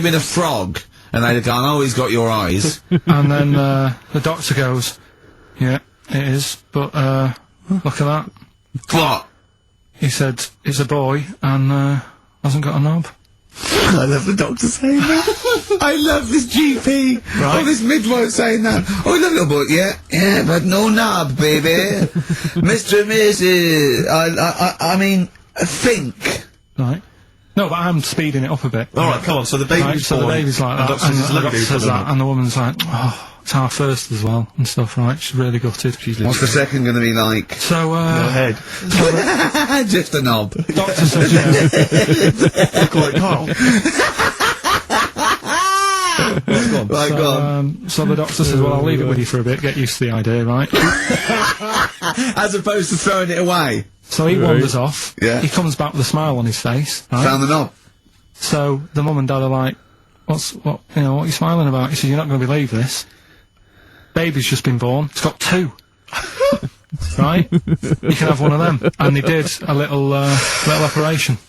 been a frog, and they'd have gone, "Oh, he's got your eyes." And then, the doctor goes, "Yeah, it is, but, look at that." What? He said, "It's a boy, and, hasn't got a knob." I love the doctor saying that. I love this GP. Right. Oh, this midwife saying that. Oh, I love little boy. Yeah, but no knob, baby. Mr. and Mrs. I mean, think. Right. No, but I'm speeding it up a bit. Alright, come on, so the baby's born. So the baby's like that, and the doctor says that, and the woman's like, "Oh, it's our first as well," and stuff, right? She's really gutted. What's the second gonna be like? So, Go ahead. Just a knob. Doctor says, yeah. Call it Karl. So the doctor says, "Well, I'll leave it with you for a bit, get used to the idea, right?" As opposed to throwing it away. So he wanders off. Yeah. He comes back with a smile on his face. Right? Found the knob. So the mum and dad are like, what are you smiling about?" He said, "You're not going to believe this. Baby's just been born. It's got 2. Right? You can have one of them." And they did a little operation.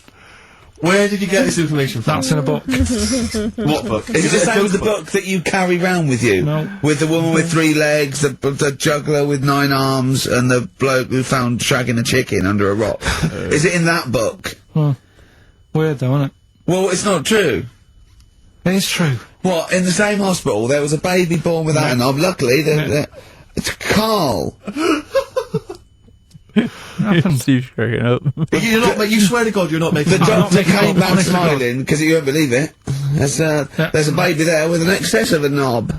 Where did you get this information from? That's in a book. What book? Is it the same as the book that you carry round with you? No. With the woman with 3 legs, the juggler with 9 arms, and the bloke who found shagging a chicken under a rock? Is it in that book? Weird though, isn't it? Well, it's not true. It is true. What, in the same hospital, there was a baby born without a knob. Luckily, it's Karl. Steve's cracking up. You're not, you swear to God you're not making The doctor came back honest to God. smiling, because you won't believe it. There's a baby there with an excess of a knob.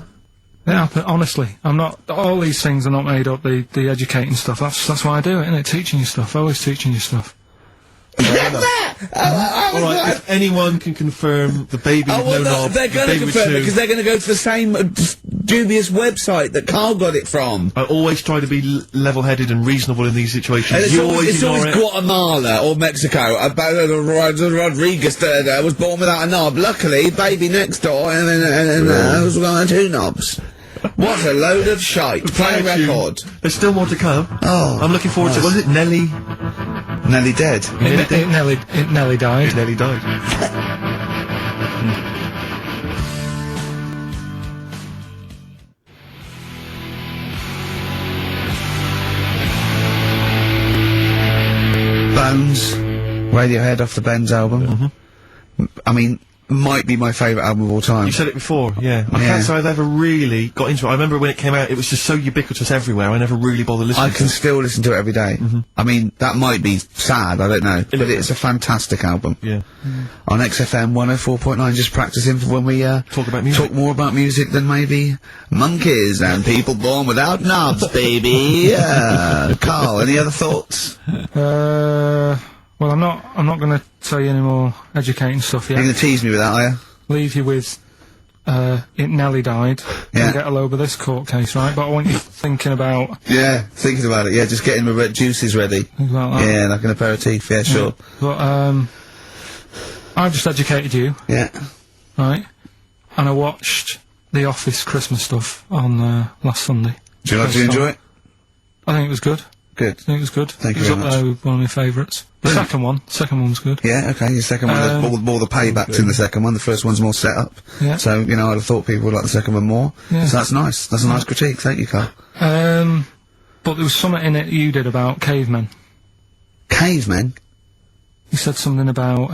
Yeah, but honestly, I'm not. All these things are not made up. The educating stuff. That's why I do it, isn't it? Teaching you stuff. Always teaching you stuff. Alright, if anyone can confirm the baby with no knob, they're going to baby with confirm it, two. because they're going to go to the same dubious website that Karl got it from. I always try to be level-headed and reasonable in these situations. And it's You always ignore it. Guatemala or Mexico. Rodriguez was born without a knob. Luckily, baby next door, and then was got 2 knobs. What a load of shite. Play a record. There's still more to come. Oh, I'm looking forward to. Was it Nelly? Nelly dead. It nearly died. Nelly died. Bones. Radiohead off the Benz album. I mean, might be my favourite album of all time. You said it before, yeah. I can't say I've ever really got into it. I remember when it came out, it was just so ubiquitous everywhere. I never really bothered listening I to can it. still listen to it every day. I mean, that might be sad, I don't know, but it's a fantastic album. Yeah. On XFM 104.9, just practicing for when we Talk about music. talk more about music than maybe monkeys and people born without knobs, baby. Karl, any other thoughts? Well, I'm not going to tell you any more educating stuff You're yet. going to tease me with that, are you? Leave you with, it nearly died. Yeah. And get a load of this court case, right? But I want you thinking about Yeah, thinking about it, yeah, just getting the red juices ready. that. Yeah, like an aperitif, yeah, sure. But, I've just educated you, Yeah. right? And I watched The Office Christmas stuff on, last Sunday. Do you enjoy it? I think it was good. Good. I think it was good. Thank you It was very up there with one of my favourites. The second one was good. Yeah, okay, your second one, there's more the paybacks in the second one, the first one's more set up. Yeah. So, you know, I'd have thought people would like the second one more. Yeah. So that's nice. That's a nice critique, thank you, Karl. But there was something in it you did about cavemen. Cavemen? You said something about,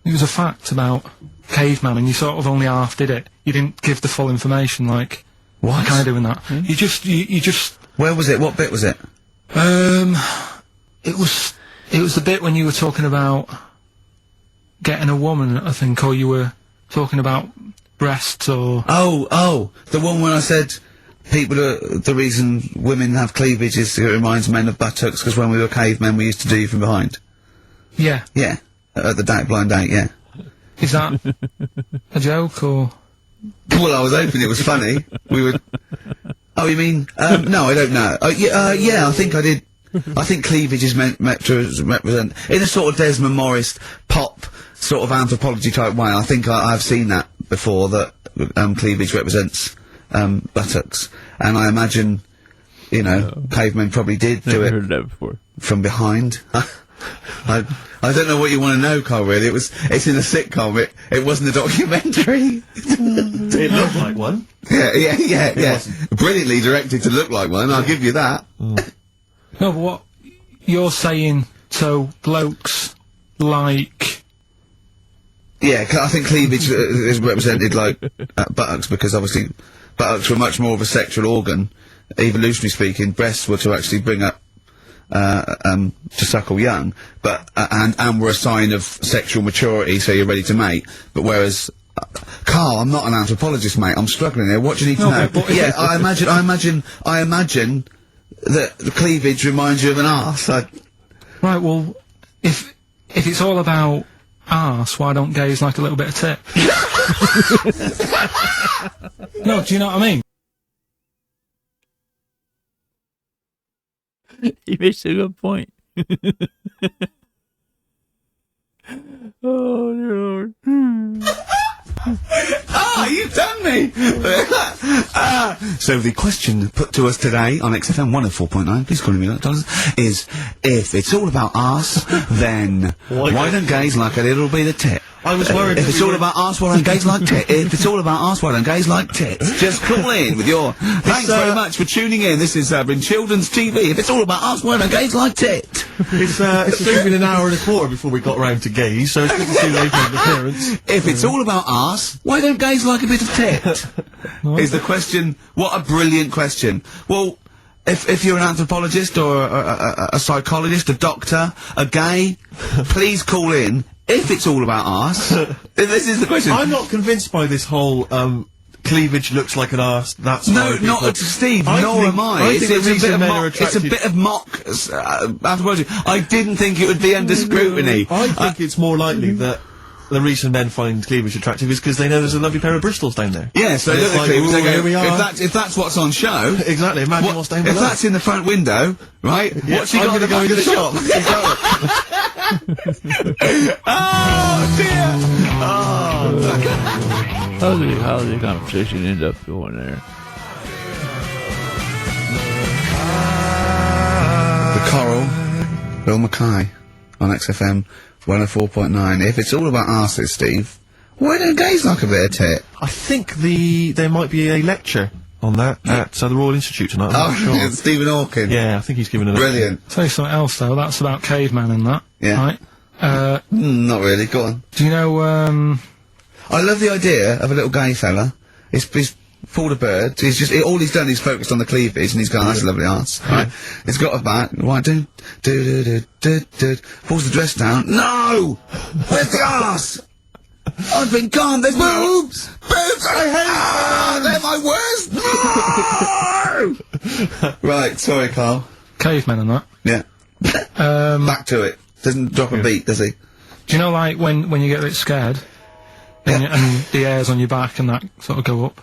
it was a fact about caveman, and you sort of only half did it. You didn't give the full information, like, What? kind of doing that. You just, Where was it? What bit was it? it was the bit when you were talking about getting a woman, I think, or you were talking about breasts, or... Oh, the one when I said people are, the reason women have cleavage is it reminds men of buttocks, because when we were cavemen we used to do you from behind. Yeah. Yeah. At the blind date, yeah. Is that a joke, or...? Well, I was hoping it was funny. We would... Oh, you mean... no, I don't know. Yeah, I think I did... I think cleavage is meant to represent... In a sort of Desmond Morris pop sort of anthropology type way, I think I've seen that before, that cleavage represents buttocks. And I imagine, you know, cavemen probably did do Never it heard that before. from behind. I don't know what you want to know, Karl, really. It's in a sitcom, it wasn't a documentary. It looked like one. Yeah. Brilliantly directed to look like one, I'll give you that. No, but what you're saying, so blokes like... Yeah, I think cleavage is represented like buttocks, because obviously buttocks were much more of a sexual organ, evolutionary speaking. Breasts were to actually bring up to suckle young, but and were a sign of sexual maturity, so you're ready to mate. But whereas Karl, I'm not an anthropologist, mate. I'm struggling here. What do you need to know? but Yeah, I imagine that the cleavage reminds you of an arse. Right, well, if it's all about arse, why don't gays like a little bit of tit? No, do you know what I mean? He makes a good point. Oh, dear Lord. You've done me! So the question put to us today on XFM 104.9, please call me that, is, if it's all about arse, then why don't gays like a little bit of tit? I was worried. If it's all about arse, well, then gays like tit. If it's all about arse, well, then gays like tits. Just call in with your... Thanks very much for tuning in. This has been Children's TV. If it's all about arse, well, then gays like tit. It's been an hour and a quarter before we got round to gays, so it's good to see they made an appearance. If it's all about arse, why don't gays like a bit of tit? Is the question. What a brilliant question. Well, if you're an anthropologist or a psychologist, a doctor, a gay, please call in. If it's all about arse, this is the question. I'm not convinced by this whole, cleavage looks like an arse, that's No, why not Steve, nor am I. It's a bit of mock anthropology. I didn't think it would be under scrutiny. I think it's more likely that the reason men find cleavage attractive is because they know there's a lovely pair of Bristols down there. Yes, they look at the cleavage, they go, here we are. if that's what's on show... Exactly, imagine what's down below. If that's in the front window, right, what's he got I'm to gonna go into the shop? Oh, dear! Oh, How did the conversation end up going there? The Coral, Bill Mackay on XFM 104.9. If it's all about arses, Steve, why don't gays like a bit of tit? I think there might be a lecture on that at the Royal Institute tonight. I'm not sure. It's Stephen Hawking. Yeah, I think he's given a lecture. Brilliant. Tell you something else though. That's about caveman and that. Yeah. Right. Not really. Go on. Do you know? I love the idea of a little gay fella. He's pulled a bird. He's just all he's done is focused on the cleavage, and he's gone, "That's a lovely arse." Right? He's got a bat. Right? Pulls the dress down. No, where's the arse? I've been gone. There's boobs. Boobs. I hate them. They're my worst. No. Right. Sorry, Carl. Cavemen and that. Yeah. Back to it. Doesn't drop a beat, does he? Do you know, like, when you get a bit scared, and, and the hairs on your back and that sort of go up?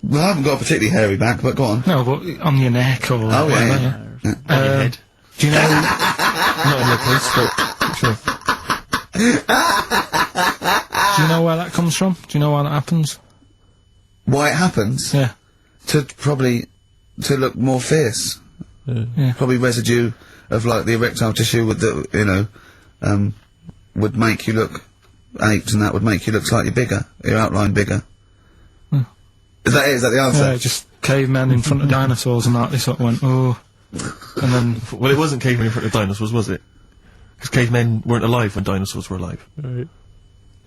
Well, I haven't got a particularly hairy back, but go on. No, but on your neck or Oh, whatever, yeah. On your head. Do you know? Not in the place, but sure. Do you know where that comes from? Do you know why that happens? Why it happens? Yeah. To look more fierce. Yeah. Probably residue of, like, the erectile tissue with the, would make you look aped, and that would make you look slightly bigger, your outline bigger. Is that the answer? Yeah, just cavemen in front of dinosaurs and that, they sort of went, oh. And then... Well, it wasn't cavemen in front of dinosaurs, was it? Because cavemen weren't alive when dinosaurs were alive. Right.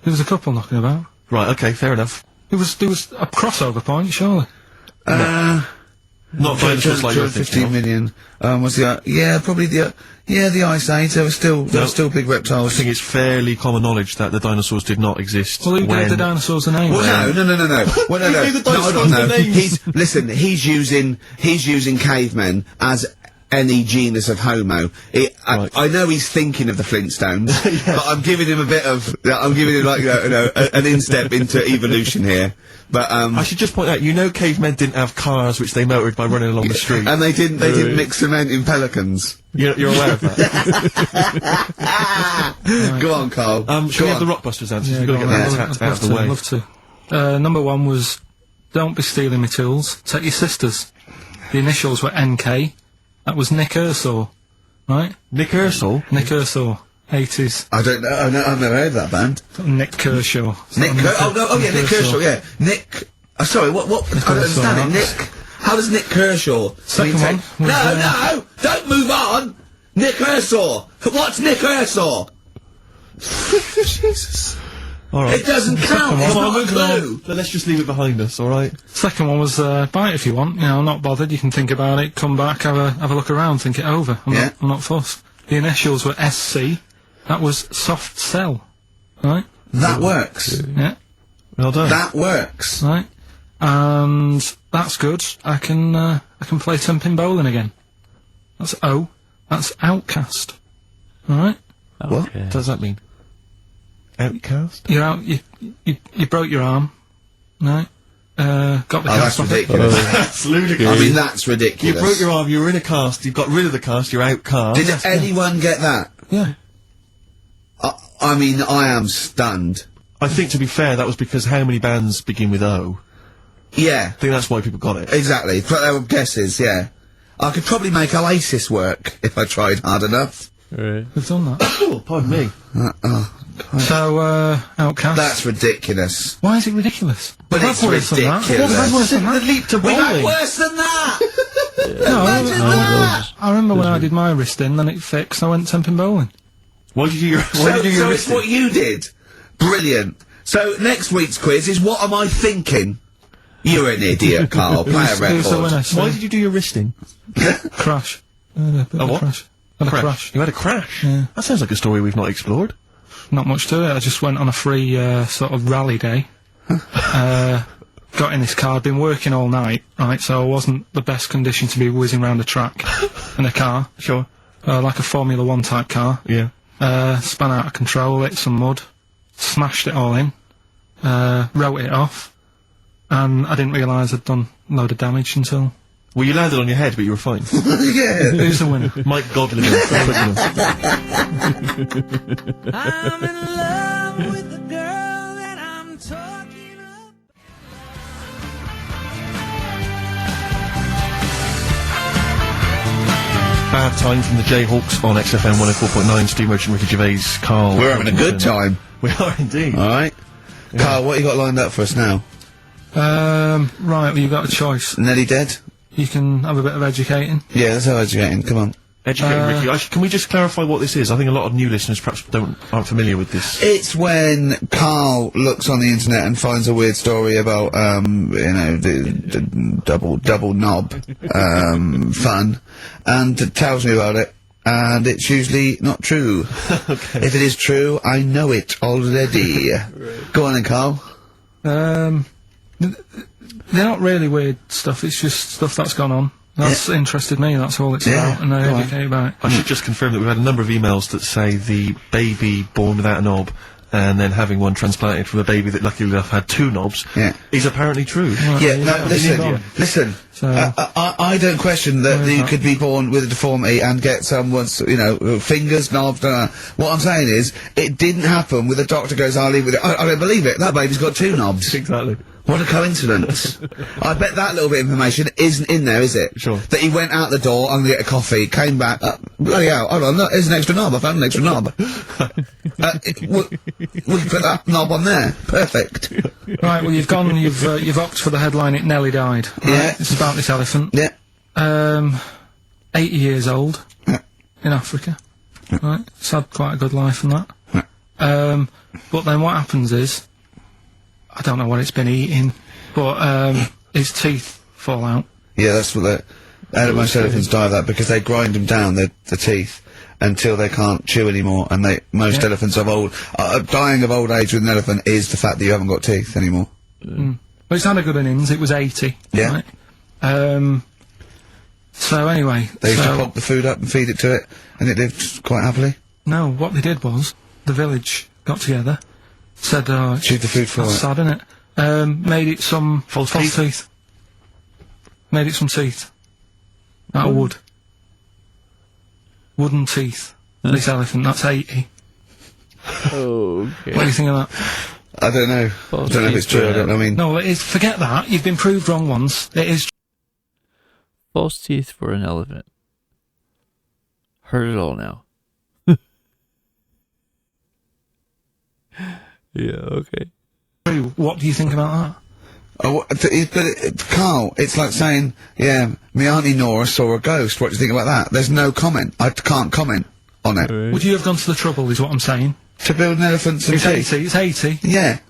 There was a couple knocking about. Right, okay, fair enough. There was a crossover point, surely. Not dinosaurs like you're 15 million. Was the, probably the Ice Age. There were still big reptiles. I think it's fairly common knowledge that the dinosaurs did not exist. Well, who gave the dinosaurs a name? Well, no. Well, no. Who gave the dinosaurs their names? He's using cavemen as any genus of Homo. I know he's thinking of the Flintstones, but I'm giving him like an instep into evolution here. But I should just point out, cavemen didn't have cars which they motored by running along the street. And they didn't mix cement in pelicans. You're aware of that? Go on, Carl. Should we have the Rockbusters answers? Yeah, We've got to get that out of the way. I'd love to. Number one was, don't be stealing my tools. Take your sisters. The initials were NK. That was Nick Ershaw, right? Nick Ershaw? Nick Ershaw. 80s. I don't know. I've never heard of that band. Nick Kershaw. Nick Kershaw. Yeah, Nick. Sorry, what? I don't understand it. Nick. How does Nick Kershaw? Second one. No, don't move on. Nick Kershaw. What's Nick Kershaw? Jesus. All right. It doesn't count. It's not a clue. Let's just leave it behind us. All right. Second one was buy it if you want. Not bothered. You can think about it. Come back. Have a look around. Think it over. I'm not fussed. The initials were SC. That was soft cell, right? That works. Yeah. Well done. That works. Right. And that's good. I can play 10-pin bowling again. That's O. That's outcast. Alright? What? What does that mean? Outcast? You're out, you broke your arm. Right? Got the cast that's off ridiculous. That's ludicrous. I mean, that's ridiculous. You broke your arm, you were in a cast, you've got rid of the cast, you're outcast. Did anyone get that? Yeah. I mean, I am stunned. I think, to be fair, that was because how many bands begin with O? Yeah. I think that's why people got it. Exactly. But they were guesses, yeah. I could probably make Oasis work if I tried hard enough. Right. We've done that. Oh, pardon me. So, Outcast. That's ridiculous. Why is it ridiculous? But We've it's had worse than that. ridiculous. We've had worse than that. The leap to We've had bowling. worse than that! No, I remember when I did my wrist in, then it fixed, I went temping bowling. Why did you do your So it's wrist in? what you did. Brilliant. So next week's quiz is what am I thinking? You're an idiot, Carl. Play a Who's the record. winner? So Why did you do your wristing? crash. A what? Crash. Had a crash. You had a crash? Yeah. That sounds like a story we've not explored. Not much to it. I just went on a free sort of rally day. Got in this car. I'd been working all night, right? So I wasn't the best condition to be whizzing around a track in a car. Sure. Like a Formula 1 type car. Yeah. Spun out of control, hit some mud, smashed it all in, wrote it off, and I didn't realise I'd done a load of damage until... Well, you landed on your head, but you were fine. Yeah. Who's the winner? Mike Godwin. I'm in love with the girl that I'm talking about. Bad time from the Jayhawks on XFM 104.9. Steve Merchant, Ricky Gervais, Karl. We're having a good time. We are indeed. Alright. Carl, what you got lined up for us now? Right, well, you've got a choice. Nelly dead? You can have a bit of educating. Yeah, that's how educating. Come on. Educating Ricky. Can we just clarify what this is? I think a lot of new listeners perhaps aren't familiar with this. It's when Carl looks on the internet and finds a weird story about, you know, the double knob, fun, and tells me about it, and it's usually not true. Okay. If it is true, I know it already. Go on then, Carl. They're not really weird stuff, it's just stuff that's gone on. That's interested me, that's all it's Yeah, about, and I go on. educate about it. I should just confirm that we've had a number of emails that say the baby born without a knob and then having one transplanted from a baby that luckily enough had two knobs is apparently true. Yeah, no, listen. So- I don't question that you could be born with a deformity and get someone's, you know, fingers, knobs, what I'm saying is, it didn't happen with a doctor goes, I'll leave with it. I don't believe it. That baby's got two knobs. Exactly. What a coincidence. I bet that little bit of information isn't in there, is it? Sure. That he went out the door, I'm gonna get a coffee, came back, bloody hell, hold on, look, there's an extra knob, I found an extra knob. We put that knob on there. Perfect. Right, well, you've opted for the headline, It Nearly Died. Right? Yeah. It's about this elephant. Yeah. 80 years old. Yeah. In Africa. Right? It's had quite a good life and that. But then what happens is, I don't know what it's been eating, but, his teeth fall out. Yeah, that's what most elephants die of that because they grind them down, the teeth, until they can't chew anymore, and most elephants dying of old age with an elephant is the fact that you haven't got teeth anymore. But it's had a good innings, it was 80. Yeah. Right? So anyway. They used to pop the food up and feed it to it, and it lived quite happily. No, what they did was, the village got together, said, Chewed the food for that's it. sad, isn't it? Made it some False teeth. Made it some teeth. Out of wood. Wooden teeth. This elephant, that's 80. Okay. What do you think of that? I don't know. I don't know if it's true, I don't know, I mean... No, it is, forget that, you've been proved wrong once. It is False teeth for an elephant. Heard it all now. Yeah, okay. true. What do you think about that? Oh, Carl, it's like saying, yeah, my Auntie Nora saw a ghost. What do you think about that? There's no comment. I can't comment on it. Right. Would you have gone to the trouble, is what I'm saying? To build an elephant some It's teeth. 80, it's 80. Yeah.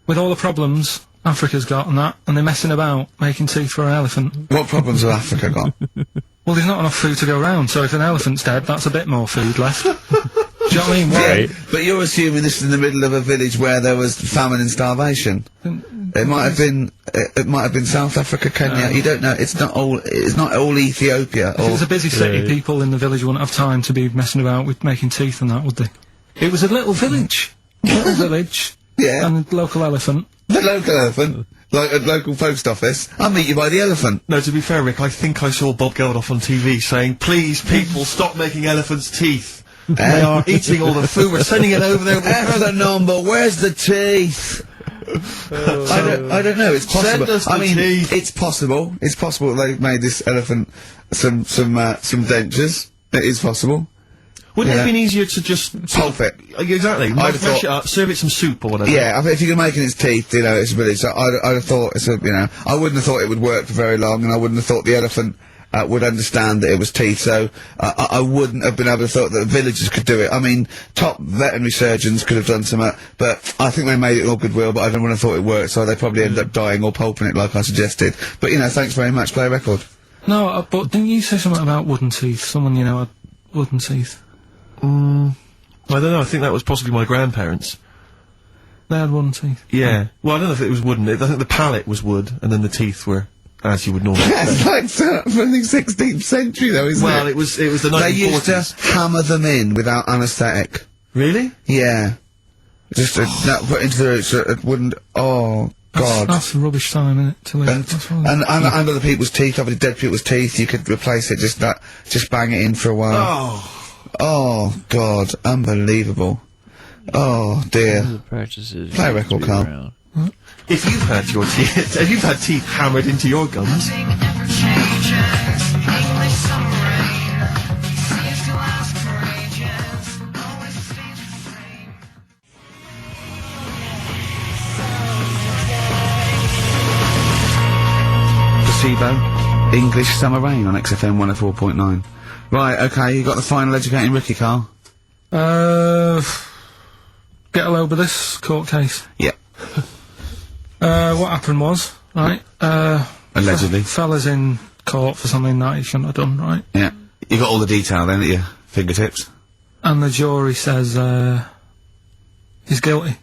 With all the problems Africa's got and that, and they're messing about making teeth for an elephant. What problems has Africa got? Well, there's not enough food to go around, so if an elephant's dead, that's a bit more food left. Do you know what I mean? Well, Right. But you're assuming this is in the middle of a village where there was famine and starvation. It might have been. It might have been South Africa, Kenya. You don't know. It's not all. It's not all Ethiopia. If it was a busy city, people in the village wouldn't have time to be messing about with making teeth and that, would they? It was a little village. Little village. Yeah. And a local elephant. The local elephant, like a local post office. I'll meet you by the elephant. No, to be fair, Rick, I think I saw Bob Geldof on TV saying, please, people, stop making elephants' teeth. They are eating all the food, we're sending it over there. F the number. Where's the teeth? I don't know. It's possible. Send us the I mean, teeth. it's possible. It's possible they've made this elephant some dentures. It is possible. Wouldn't it have been easier to just pulp it? Exactly. I'd have Mash thought- it up, serve it some soup or whatever. Yeah, I think if you're making its teeth, you know, it's really. So I'd have thought it's a, you know, I wouldn't have thought it would work for very long, and I wouldn't have thought the elephant would understand that it was teeth. So I wouldn't have been able to thought that the villagers could do it. I mean, top veterinary surgeons could have done some, but I think they made it all goodwill. But I don't want to thought it worked, so they probably ended up dying or pulping it like I suggested. But you know, thanks very much. Play a record. No, but didn't you say something about wooden teeth? Someone you know had wooden teeth. I don't know, I think that was possibly my grandparents. They had wooden teeth. Yeah. Well, I don't know if it was wooden. I think the palate was wood, and then the teeth were as you would normally That's expect. like from the 16th century, though, isn't Well, it? it was the 1940s. They used to hammer them in without anaesthetic. Really? Yeah. Just put into the roots, so it wouldn't. Oh God. That's a rubbish time, isn't it? To live. And, That's all. and under the people's teeth, obviously dead people's teeth, you could replace it, just bang it in for a while. Oh. Oh God, unbelievable. Oh dear. The practices. Play a record, to be Carl. around. If you've had your teeth, if you've had teeth hammered into your gums, Placebo, English Summer Rain on XFM 104.9. Right, okay, you got the final educating Ricky, Carl? Get a load of this court case. Yep. What happened was, right, Allegedly. fella's in court for something that he shouldn't have done, right? Yeah. You got all the detail then at your fingertips? And the jury says, he's guilty,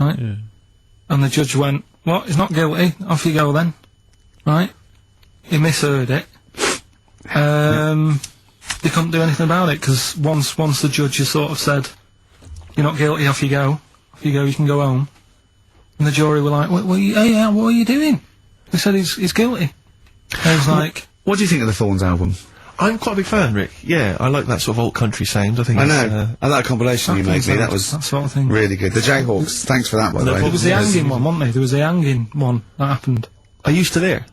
right? Yeah. And the judge went, what, he's not guilty, off you go then, right? He misheard it. They couldn't do anything about it, because once the judge has sort of said, you're not guilty, off you go, you can go home. And the jury were like, what are you doing? They said he's guilty. And I was like, What do you think of the Thorns album? I'm quite a big fan, Rick. Yeah, I like that sort of old country sound. I think I it's, know. I like that compilation you made me. That was that sort of thing. really good. The Jayhawks. Thanks for that, by the way. There was the hanging one, wasn't there? There was the hanging one that happened. Are you still there?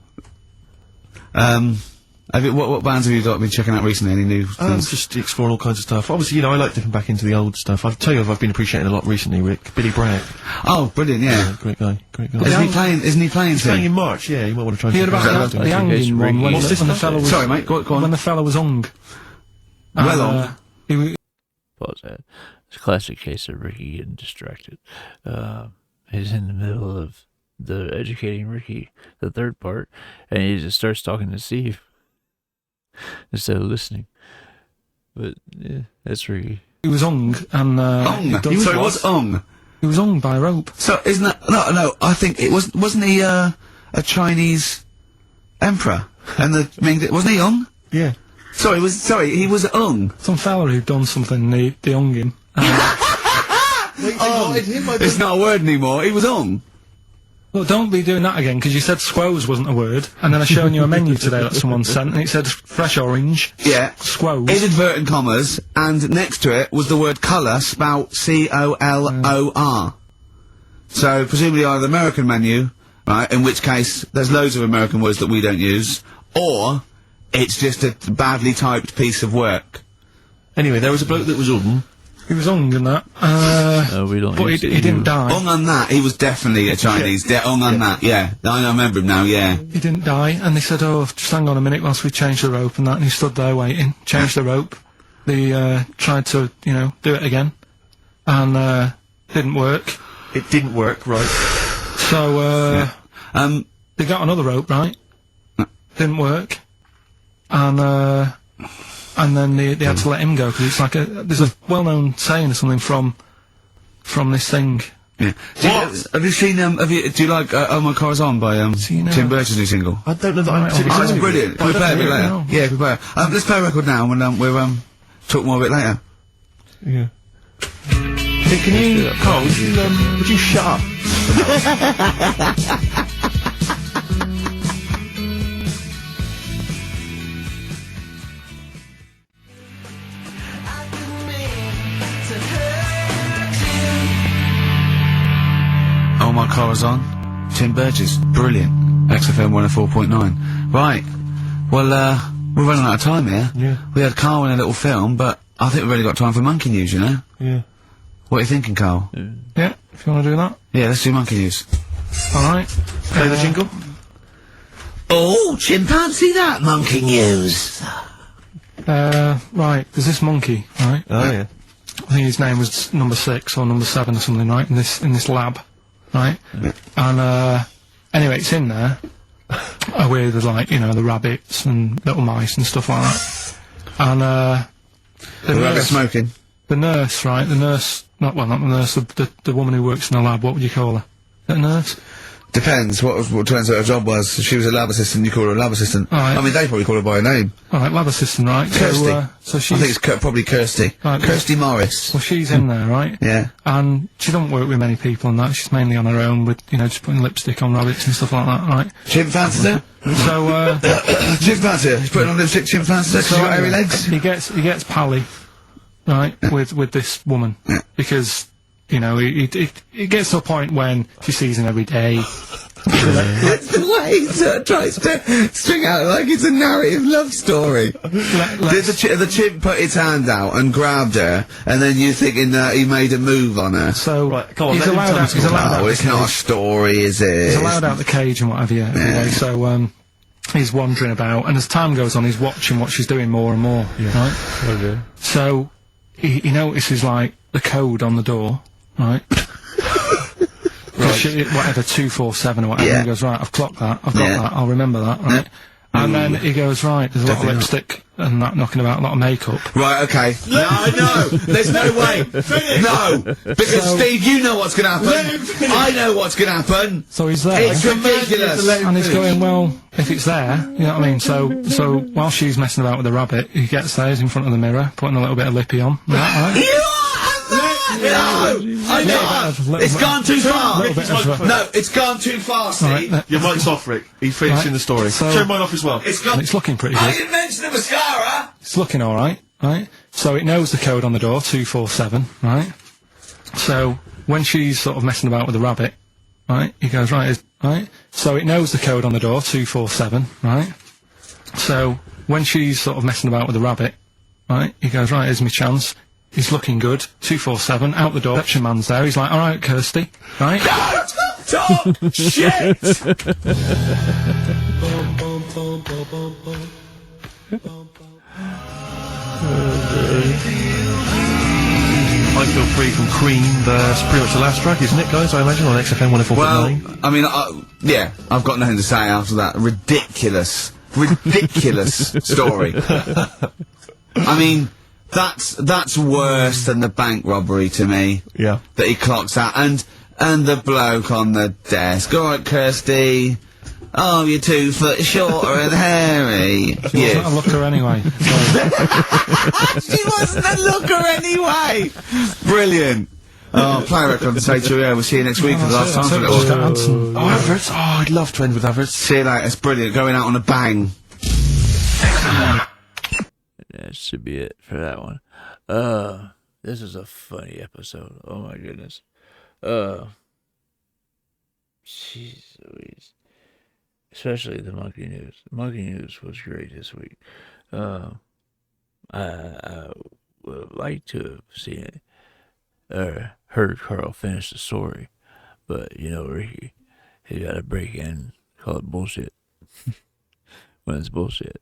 What bands have you been checking out recently? Any new things? Just exploring all kinds of stuff. Obviously, you know, I like dipping back into the old stuff. I'll tell you, I've been appreciating a lot recently, Rick. Billy Bragg. Oh, brilliant! Yeah. Great guy. Great guy. Isn't he playing He's playing soon? in March, yeah, you might want to try and You heard check about that out. the hanging one when What's this the stuff? fella was... Sorry, mate. Go on. When the fella was hung. Well on. Pause that. It's a classic case of Ricky getting distracted. He's in the middle of the educating Ricky, the third part, and he just starts talking to Steve instead of listening. But yeah, that's Ricky. He was hung, and So it was he was hung by rope. So isn't that no? I think it wasn't he a Chinese emperor and wasn't he Ung? Yeah. He was Ung. Some fella who'd done something, they hung him. It's not a word anymore. He was Ung. Well, don't be doing that again, because you said squoze wasn't a word, and then I shown you a menu today that someone sent, and it said fresh orange. Yeah. Squoze. In inverted commas, and next to it was the word colour spelt C-O-L-O-R. So, presumably either the American menu, right, in which case there's loads of American words that we don't use, or it's just a badly typed piece of work. Anyway, there was a bloke that was Ung. He was hung and that. No, we don't. But use he it. didn't die. Ung on that, he was definitely a Chinese. Ung on that, yeah. I remember him now, yeah. He didn't die, and they said, oh, just hang on a minute whilst we change the rope and that, and he stood there waiting, changed the rope. They, tried to, you know, do it again, and, didn't work. It didn't work, right. So, they got another rope, right? Didn't work. And then they had to let him go, because it's like there's a well-known saying or something from this thing. Yeah. Have you seen, do you like, Oh My Car's On by, Tim Burton's new single? I don't know that I'm Oh, it's brilliant. Can we play a bit later? know. Yeah, can we play it? Let's play a record now, and, we'll, talk more a bit later. Yeah. Hey, can you, Carl, would you shut up? Oh My Car's On. Tim Burgess. Brilliant. XFM 104.9. Right. Well, we're running out of time here. Yeah. We had Carl in a little film, but I think we've really got time for monkey news, you know? Yeah. What are you thinking, Carl? Yeah, if you want to do that. Yeah, let's do monkey news. Alright. Play the jingle. Oh, chimpanzee that monkey news. Right, there's this monkey, right? Oh, yeah. I think his name was number 6 or number 7 or something, right? In this lab, right? And anyway, it's in there with like the rabbits and little mice and stuff like that. And The rabbit smoking. the nurse, right? The nurse, not the nurse, the woman who works in the lab. What would you call her? A nurse? Depends what turns out her job was. If she was a lab assistant, you call her a lab assistant. Right. I mean, they probably call her by her name. All right, lab assistant, right? Kirsty. So I she's think it's probably Kirsty. Right, Kirsty Morris. well, she's in there, right? Yeah. And she don't work with many people and that. She's mainly on her own with, just putting lipstick on rabbits and stuff like that, right? Chimpanzee there? So, Chimpanzee. She's putting on lipstick chimpanzee. She's got hairy legs. he gets pally, right, with this woman. Because, it gets to a point when she sees him every day. The way he sort of tries to string out like it's a narrative love story. Did the chimp put its hand out and grabbed her, and then you thinking that he made a move on her? So, Right, come on, he's let him allowed tell out, the he's story. allowed out Oh, the it's not a cage. story, is it? He's allowed out the cage and whatever, yeah. Anyway, so, he's wandering about, and as time goes on, he's watching what she's doing more and more, right? Okay. So, he notices, like, the code on the door, right? Whatever, 247 or whatever. Yeah. And he goes, right, I've clocked that, I've got Yeah. that, I'll remember that, right? And then he goes, right, there's a lot of lipstick and that knocking about, a lot of makeup. Right, okay. No, there's no way. No, because Steve, you know what's going to happen. I know what's going to happen. So he's there. It's ridiculous. And he's going, well, if it's there, you know what I mean? So while she's messing about with the rabbit, he gets there, he's in front of the mirror, putting a little bit of lippy on. Right? No, I know. It's gone too far. No, it's gone too far, Steve. Right, Your mic's off, Rick. He's finishing Right, the story. so- Turn mine off as well. It's gone. It's looking pretty I good. didn't mention the mascara. It's looking alright, right? So it knows the code on the door, 247, right? So when she's sort of messing about with the rabbit, right, he goes, right, right? So it knows the code on the door, 247, right? So when she's sort of messing about with the rabbit, right, he goes, right, here's my chance. He's looking good, 247, out the door, reception man's there, he's like, alright, Kirsty, right? Stop! Shit! I Feel Free from Cream. That's pretty much the last track, isn't it, guys? I imagine on XFM 104.9. Well, I mean, yeah, I've got nothing to say after that ridiculous story. I mean, that's worse than the bank robbery to me. Yeah. That he clocks out, and the bloke on the desk. All right, Kirsty. Oh, you're 2 foot shorter and hairy. She wasn't a looker anyway. She wasn't a looker anyway. Brilliant. Oh, play a record and say to you, we'll see you next week for the last time for a little while. Oh, adverts. Oh, I'd love to end with adverts. See you later. It's brilliant. Going out on a bang. That should be it for that one. This is a funny episode. Oh my goodness. Jeez Louise. Especially the monkey news. The monkey news was great this week. I would like to have seen it, or heard Carl finish the story, but Ricky, he got to break in, call it bullshit when it's bullshit.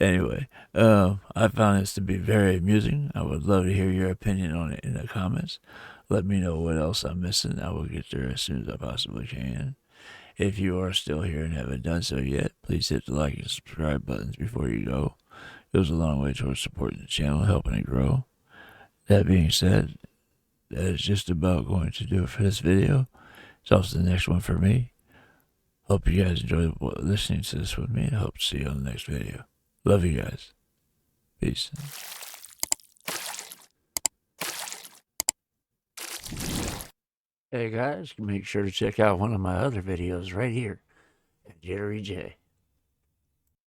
Anyway, I found this to be very amusing. I would love to hear your opinion on it in the comments. Let me know what else I'm missing. I will get there as soon as I possibly can. If you are still here and haven't done so yet, please hit the like and subscribe buttons before you go. It goes a long way towards supporting the channel, helping it grow. That being said, that is just about going to do it for this video. It's also the next one for me. Hope you guys enjoy listening to this with me, and I hope to see you on the next video. Love you guys. Peace. Hey guys, make sure to check out one of my other videos right here at JitteryJay.